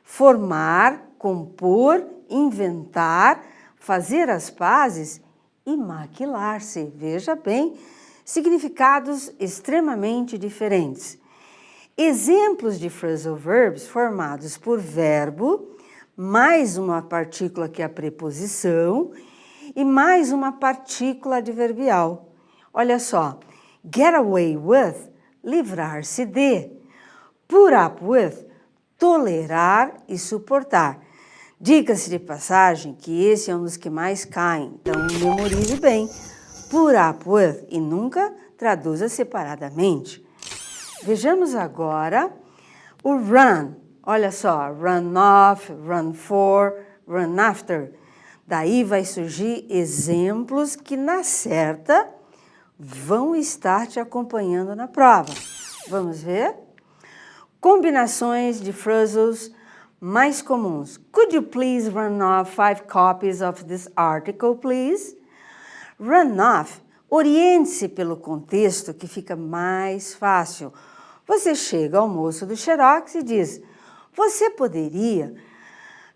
formar, compor, inventar, fazer as pazes e maquilar-se. Veja bem, significados extremamente diferentes. Exemplos de phrasal verbs formados por verbo, mais uma partícula que é a preposição e mais uma partícula adverbial. Olha só. Get away with, livrar-se de. Put up with, tolerar e suportar. Diga-se de passagem que esse é um dos que mais caem, então memorize bem. Put up with e nunca traduza separadamente. Vejamos agora o run. Olha só, run off, run for, run after. Daí vai surgir exemplos que na certa vão estar te acompanhando na prova. Vamos ver? Combinações de phrasals mais comuns. Could you please run off 5 copies of this article, please? Run off. Oriente-se pelo contexto que fica mais fácil. Você chega ao moço do Xerox e diz: você poderia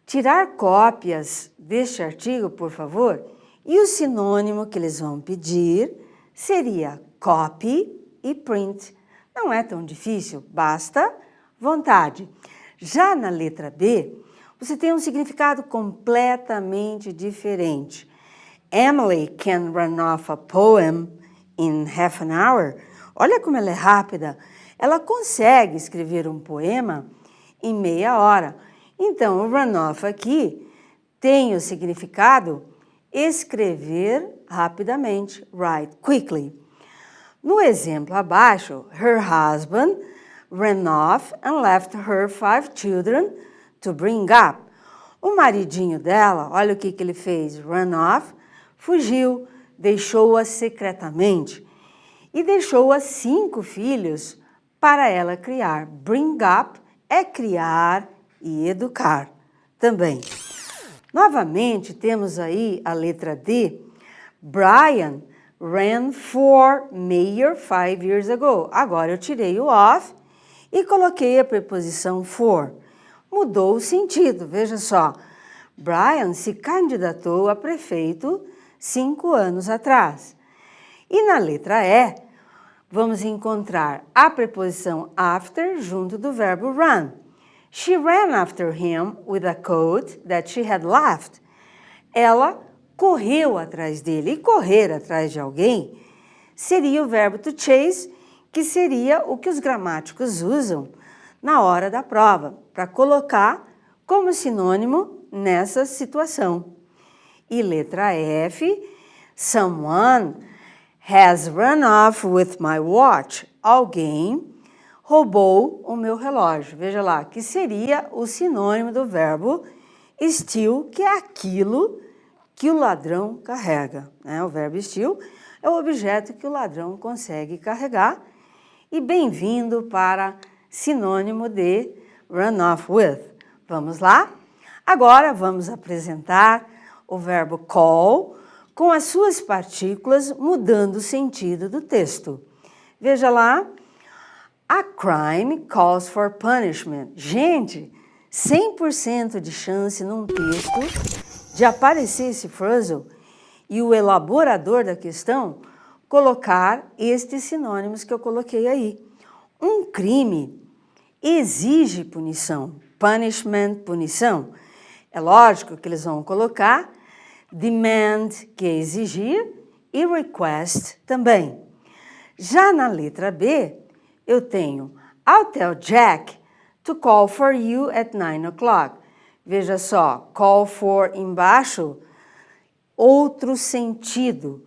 tirar cópias deste artigo, por favor? E o sinônimo que eles vão pedir seria copy e print. Não é tão difícil, basta vontade. Já na letra B, você tem um significado completamente diferente. Emily can run off a poem in half an hour. Olha como ela é rápida. Ela consegue escrever um poema em meia hora. Então, o run off aqui tem o significado escrever rapidamente, write quickly. No exemplo abaixo, her husband ran off and left her 5 children to bring up. O maridinho dela, olha o que ele fez, run off, fugiu, deixou-a secretamente e deixou-a 5 filhos para ela criar. Bring up é criar e educar também. Novamente, temos aí a letra D. Brian ran for mayor 5 years ago. Agora eu tirei o of e coloquei a preposição for. Mudou o sentido, veja só. Brian se candidatou a prefeito 5 anos atrás. E na letra E, vamos encontrar a preposição after junto do verbo run. She ran after him with a coat that she had left. Ela correu atrás dele. E correr atrás de alguém seria o verbo to chase, que seria o que os gramáticos usam na hora da prova, para colocar como sinônimo nessa situação. E letra F, someone has run off with my watch. Alguém roubou o meu relógio. Veja lá, que seria o sinônimo do verbo steal, que é aquilo que o ladrão carrega, né? O verbo steal é o objeto que o ladrão consegue carregar. E bem-vindo para sinônimo de run off with. Vamos lá? Agora vamos apresentar o verbo call com as suas partículas mudando o sentido do texto. Veja lá, a crime calls for punishment. Gente, 100% de chance num texto de aparecer esse phrasal e o elaborador da questão colocar estes sinônimos que eu coloquei aí. Um crime exige punição. Punishment, punição. É lógico que eles vão colocar demand, que é exigir, e request também. Já na letra B, eu tenho I'll tell Jack to call for you at 9 o'clock. Veja só, call for embaixo, outro sentido.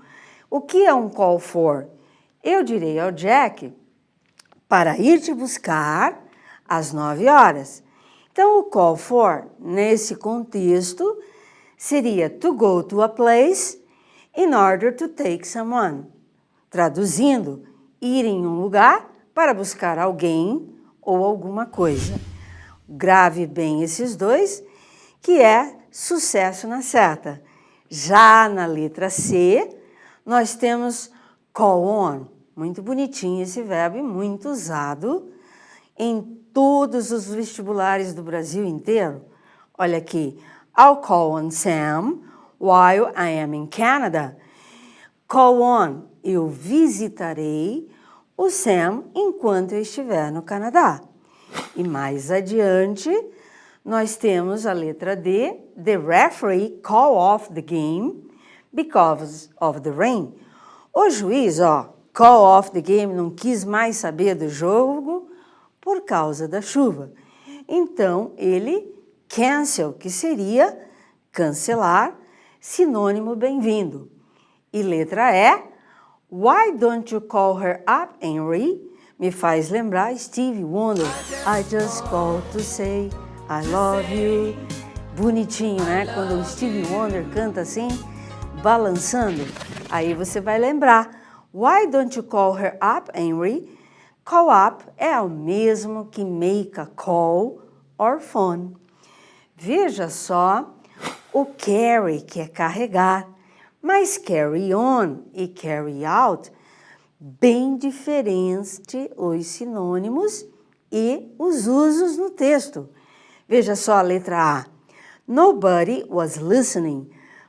O que é um call for? Eu direi ao Jack para ir te buscar às 9 horas. Então, o call for, nesse contexto, seria to go to a place in order to take someone. Traduzindo, ir em um lugar para buscar alguém ou alguma coisa. Grave bem esses dois, que é sucesso na seta. Já na letra C, nós temos call on. Muito bonitinho esse verbo e muito usado em todos os vestibulares do Brasil inteiro. Olha aqui. I'll call on Sam while I am in Canada. Call on. Eu visitarei o Sam enquanto eu estiver no Canadá. E mais adiante, nós temos a letra D. The referee call off the game because of the rain. O juiz, call off the game, não quis mais saber do jogo por causa da chuva. Então, ele cancel, que seria cancelar, sinônimo bem-vindo. E letra E, why don't you call her up, Henry? Me faz lembrar Stevie Wonder. I just called to say I love you. Bonitinho, né? Quando o Stevie Wonder canta assim, balançando, aí você vai lembrar. Why don't you call her up, Henry? Call up é o mesmo que make a call or phone. Veja só o carry, que é carregar, mas carry on e carry out, bem diferente os sinônimos e os usos no texto. Veja só a letra A. Nobody was listening,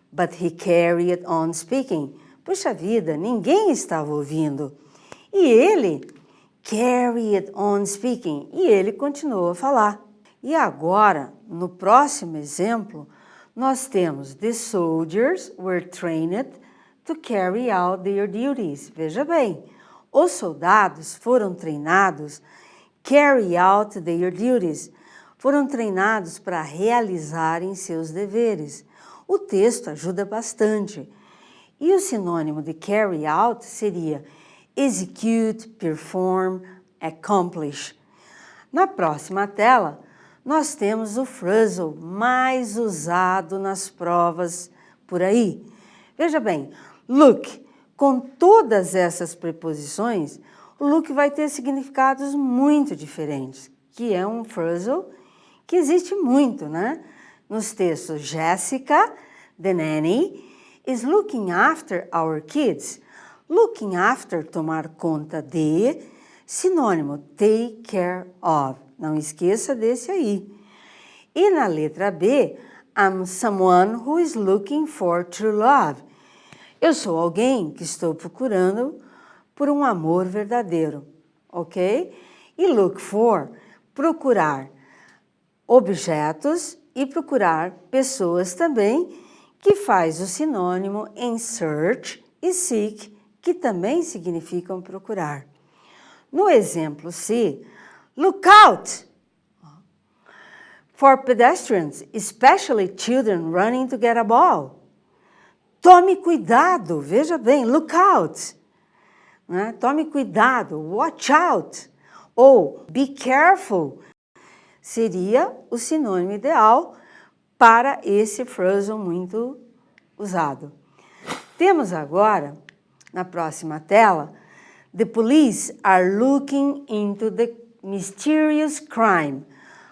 but he carried on speaking. Puxa vida, ninguém estava ouvindo. E ele carried on speaking. E ele continuou a falar. E agora, no próximo exemplo, nós temos the soldiers were trained to carry out their duties. Veja bem, os soldados foram treinados carry out their duties. Foram treinados para realizarem seus deveres. O texto ajuda bastante. E o sinônimo de carry out seria execute, perform, accomplish. Na próxima tela, nós temos o phrasal mais usado nas provas por aí. Veja bem, look, com todas essas preposições, o look vai ter significados muito diferentes, que é um phrasal que existe muito, né? Nos textos, Jessica, the nanny, is looking after our kids. Looking after, tomar conta de, sinônimo, take care of. Não esqueça desse aí. E na letra B, I'm someone who is looking for true love. Eu sou alguém que estou procurando por um amor verdadeiro, ok? E look for, procurar objetos e procurar pessoas também, que faz o sinônimo em search e seek, que também significam procurar. No exemplo C, look out for pedestrians, especially children running to get a ball. Tome cuidado, veja bem, look out. Né? Tome cuidado, watch out. Ou be careful seria o sinônimo ideal para esse phrasal muito usado. Temos agora, na próxima tela, the police are looking into the mysterious crime.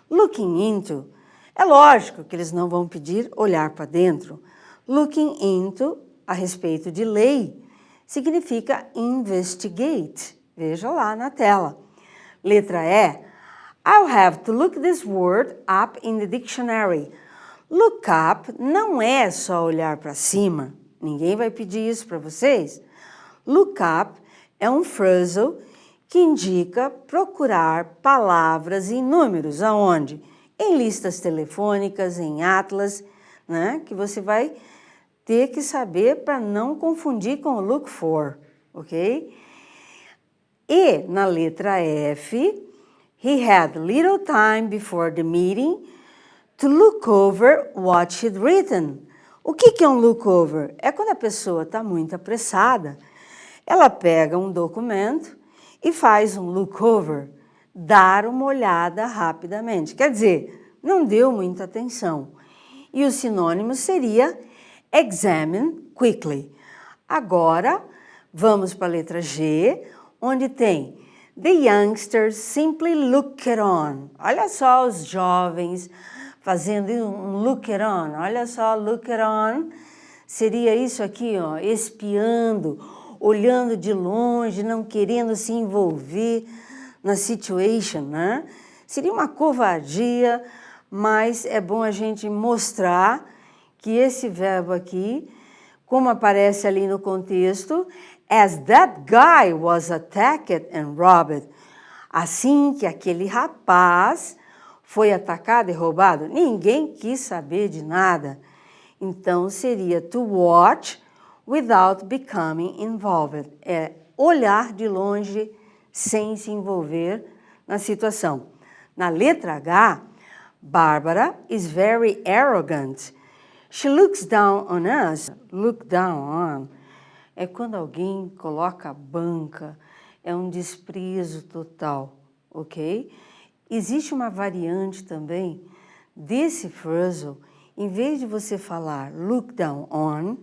Looking into, é lógico que eles não vão pedir olhar para dentro. Looking into, a respeito de lei, significa investigate. Veja lá na tela. Letra E, I'll have to look this word up in the dictionary. Look up não é só olhar para cima. Ninguém vai pedir isso para vocês. Look up é um phrasal que indica procurar palavras e números. Aonde? Em listas telefônicas, em atlas, né? Que você vai ter que saber para não confundir com o look for, ok? E na letra F, he had little time before the meeting to look over what she'd written. O que é um look over? É quando a pessoa está muito apressada, ela pega um documento e faz um look over, dar uma olhada rapidamente. Quer dizer, não deu muita atenção. E o sinônimo seria examine quickly. Agora, vamos para a letra G, onde tem the youngsters simply look it on. Olha só os jovens fazendo um look it on. Olha só, look it on. Seria isso aqui, ó, espiando, olhando de longe, não querendo se envolver na situation, né? Seria uma covardia, mas é bom a gente mostrar que esse verbo aqui, como aparece ali no contexto, as that guy was attacked and robbed. Assim que aquele rapaz foi atacado e roubado, ninguém quis saber de nada. Então, seria to watch without becoming involved. É olhar de longe sem se envolver na situação. Na letra H, Barbara is very arrogant. She looks down on us. Look down on é quando alguém coloca a banca, é um desprezo total, ok? Existe uma variante também desse phrasal, em vez de você falar look down on,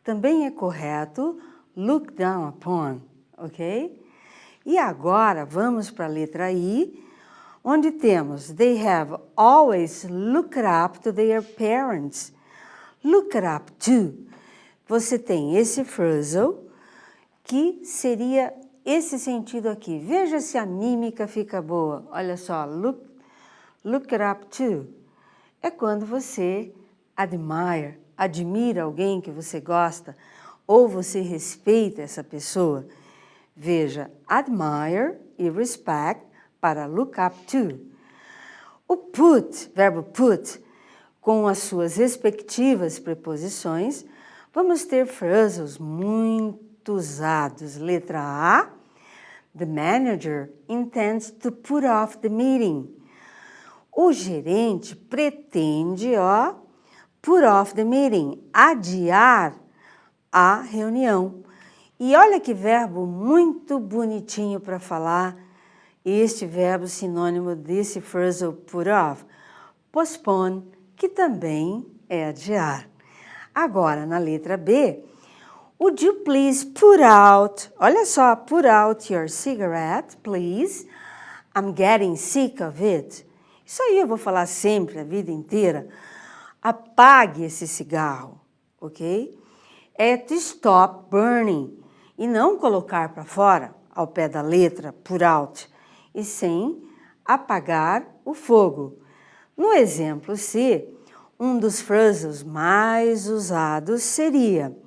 também é correto look down upon, ok? E agora vamos para a letra I, onde temos they have always looked up to their parents. Look it up to. Você tem esse phrasal que seria esse sentido aqui. Veja se a mímica fica boa. Olha só, look it up to. É quando você admira alguém que você gosta ou você respeita essa pessoa. Veja, admire e respect para look up to. O put, verbo put, com as suas respectivas preposições, vamos ter phrasals muito usados. Letra A, the manager intends to put off the meeting. O gerente pretende, put off the meeting, adiar a reunião. E olha que verbo muito bonitinho para falar este verbo sinônimo desse phrasal put off. Postpone, que também é adiar. Agora, na letra B, would you please put out, olha só, put out your cigarette, please. I'm getting sick of it. Isso aí eu vou falar sempre, a vida inteira. Apague esse cigarro, ok? É to stop burning. E não colocar para fora, ao pé da letra, put out, e sim apagar o fogo. No exemplo C, um dos phrasals mais usados seria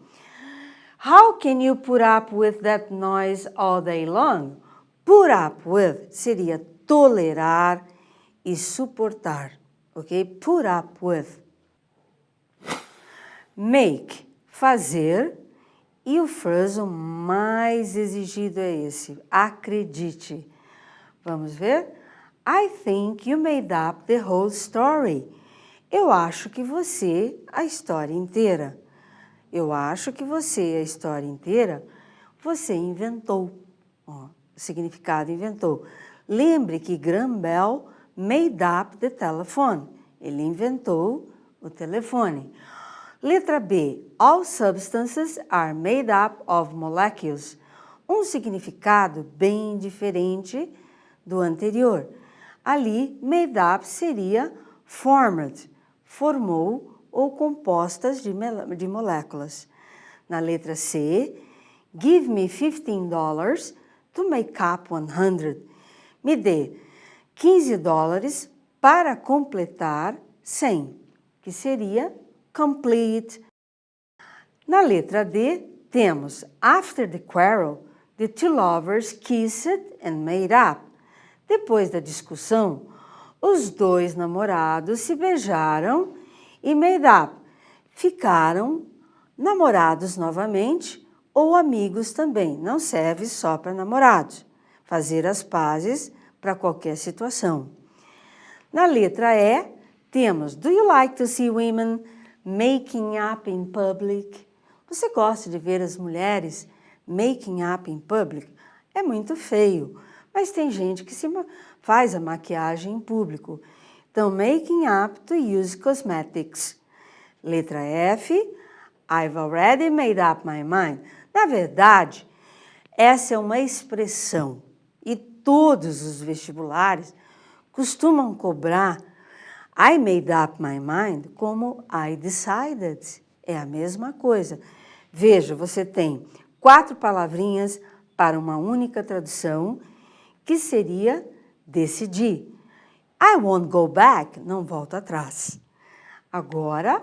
How can you put up with that noise all day long? Put up with seria tolerar e suportar, ok? Put up with. Make, fazer. E o phrasal mais exigido é esse, acredite. Vamos ver? I think you made up the whole story. Eu acho que você, a história inteira. Eu acho que você, a história inteira, você inventou. Ó, o significado inventou. Lembre que Graham Bell made up the telephone. Ele inventou o telefone. Letra B. All substances are made up of molecules. Um significado bem diferente do anterior. Ali, made up seria formed, formou ou compostas de moléculas. Na letra C, give me $15 to make up 100. Me dê $15 para completar 100, que seria complete. Na letra D, temos after the quarrel, the two lovers kissed and made up. Depois da discussão, os dois namorados se beijaram e made up. Ficaram namorados novamente ou amigos também. Não serve só para namorados. Fazer as pazes para qualquer situação. Na letra E, temos do you like to see women making up in public? Você gosta de ver as mulheres making up in public? É muito feio, mas tem gente que faz a maquiagem em público. Então, making up to use cosmetics. Letra F, I've already made up my mind. Na verdade, essa é uma expressão e todos os vestibulares costumam cobrar I made up my mind como I decided. É a mesma coisa. Veja, você tem 4 palavrinhas para uma única tradução, que seria decidir. I won't go back, não volto atrás. Agora,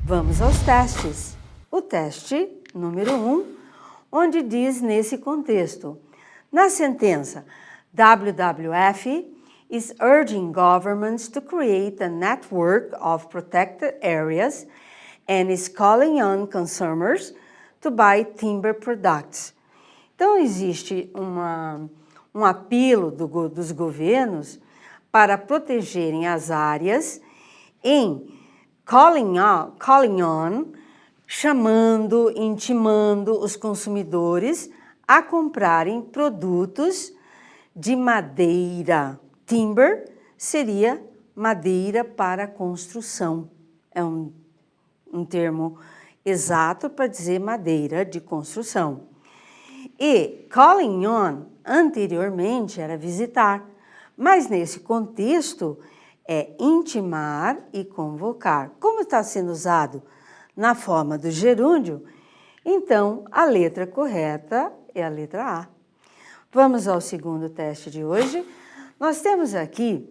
vamos aos testes. O teste número 1, onde diz nesse contexto. Na sentença, WWF is urging governments to create a network of protected areas and is calling on consumers to buy timber products. Então, existe um apelo dos governos para protegerem as áreas em calling on, chamando, intimando os consumidores a comprarem produtos de madeira. Timber seria madeira para construção. É um termo exato para dizer madeira de construção. E calling on, anteriormente, era visitar. Mas nesse contexto, é intimar e convocar. Como está sendo usado na forma do gerúndio, então a letra correta é a letra A. Vamos ao segundo teste de hoje. Nós temos aqui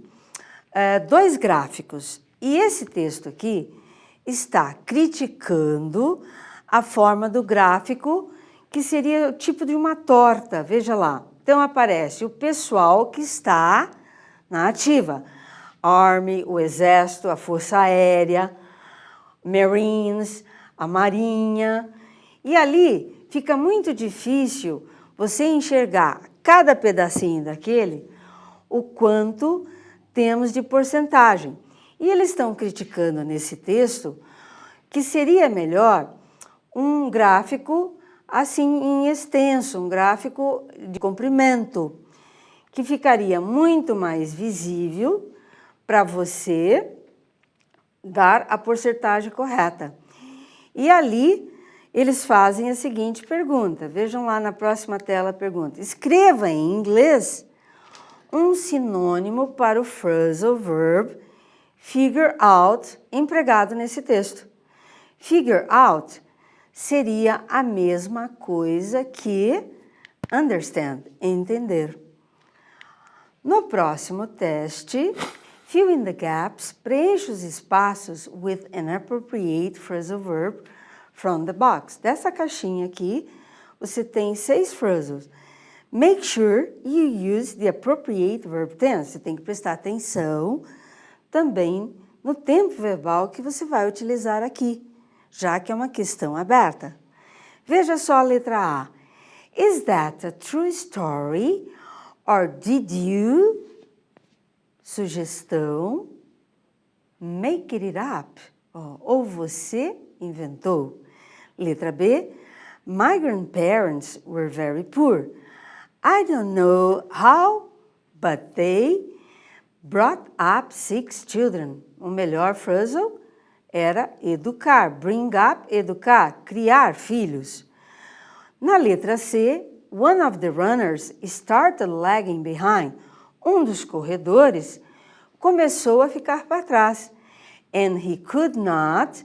2 gráficos e esse texto aqui está criticando a forma do gráfico, que seria o tipo de uma torta, veja lá. Então aparece o pessoal que está na ativa, Army, o Exército, a Força Aérea, Marines, a Marinha, e ali fica muito difícil você enxergar cada pedacinho daquele, o quanto temos de porcentagem. E eles estão criticando nesse texto que seria melhor um gráfico assim em extenso, um gráfico de comprimento, que ficaria muito mais visível para você dar a porcentagem correta. E ali eles fazem a seguinte pergunta, vejam lá na próxima tela a pergunta. Escreva em inglês um sinônimo para o phrasal verb figure out empregado nesse texto. Figure out seria a mesma coisa que understand, entender. No próximo teste, fill in the gaps, preencha os espaços with an appropriate phrasal verb from the box. Dessa caixinha aqui, você tem 6 phrasals. Make sure you use the appropriate verb tense. Você tem que prestar atenção também no tempo verbal que você vai utilizar aqui, já que é uma questão aberta. Veja só a letra A. Is that a true story? Or did you, sugestão, make it up? Ou você inventou. Letra B. My grandparents were very poor. I don't know how, but they brought up 6 children. O melhor phrasal era educar. Bring up, educar, criar filhos. Na letra C, one of the runners started lagging behind. Um dos corredores começou a ficar para trás. And he could not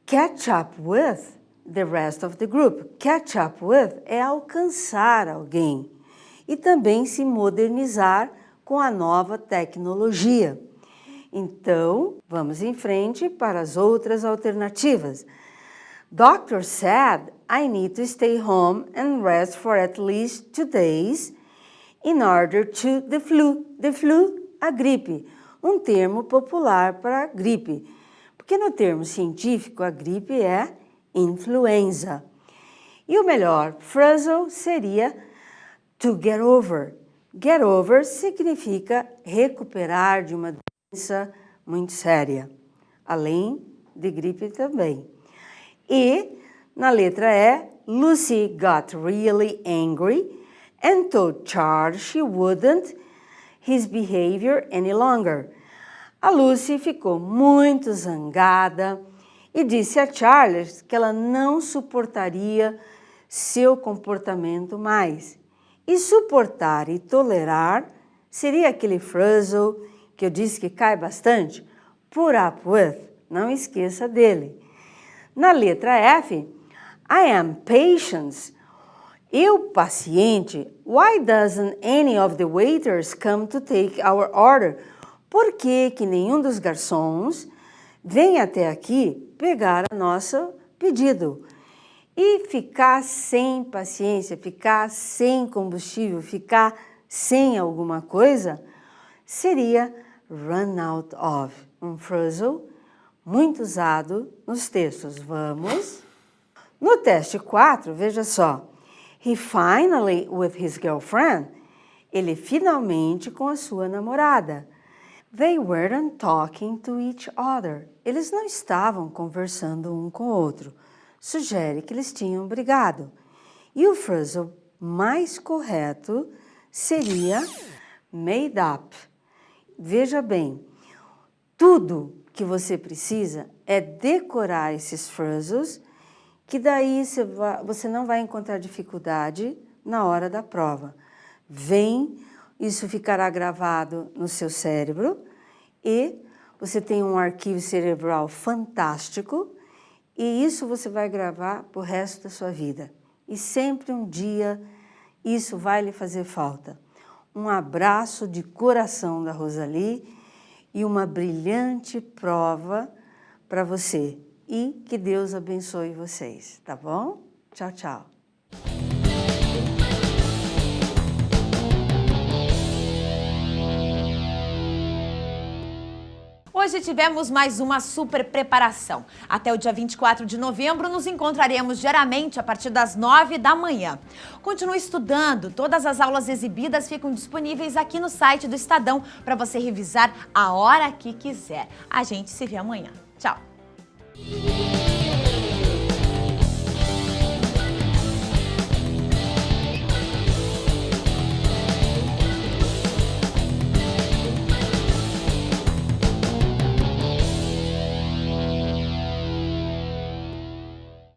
catch up with the rest of the group. Catch up with é alcançar alguém e também se modernizar com a nova tecnologia. Então, vamos em frente para as outras alternativas. Doctor said I need to stay home and rest for at least 2 days in order to the flu. The flu, a gripe, um termo popular para gripe. Porque no termo científico, a gripe é influenza. E o melhor phrasal seria to get over. Get over significa recuperar de uma doença muito séria, além de gripe também. E na letra E, Lucy got really angry and told Charles she wouldn't his behavior any longer. A Lucy ficou muito zangada e disse a Charles que ela não suportaria seu comportamento mais. E suportar e tolerar seria aquele phrasal que eu disse que cai bastante, put up with, não esqueça dele. Na letra F, I am patient. Eu, paciente, why doesn't any of the waiters come to take our order? Por que nenhum dos garçons vem até aqui pegar o nosso pedido? E ficar sem paciência, ficar sem combustível, ficar sem alguma coisa, seria run out of, um phrasal muito usado nos textos. Vamos. No teste 4, veja só. He finally with his girlfriend. Ele finalmente com a sua namorada. They weren't talking to each other. Eles não estavam conversando um com o outro. Sugere que eles tinham brigado. E o phrasal mais correto seria made up. Veja bem, tudo que você precisa é decorar esses phrasals, que daí você não vai encontrar dificuldade na hora da prova. Isso ficará gravado no seu cérebro e você tem um arquivo cerebral fantástico e isso você vai gravar pro resto da sua vida. E sempre um dia isso vai lhe fazer falta. Um abraço de coração da Rosalie e uma brilhante prova para você. E que Deus abençoe vocês, tá bom? Tchau, tchau. Hoje tivemos mais uma super preparação. Até o dia 24 de novembro, nos encontraremos diariamente a partir das 9 da manhã. Continue estudando, todas as aulas exibidas ficam disponíveis aqui no site do Estadão para você revisar a hora que quiser. A gente se vê amanhã. Tchau!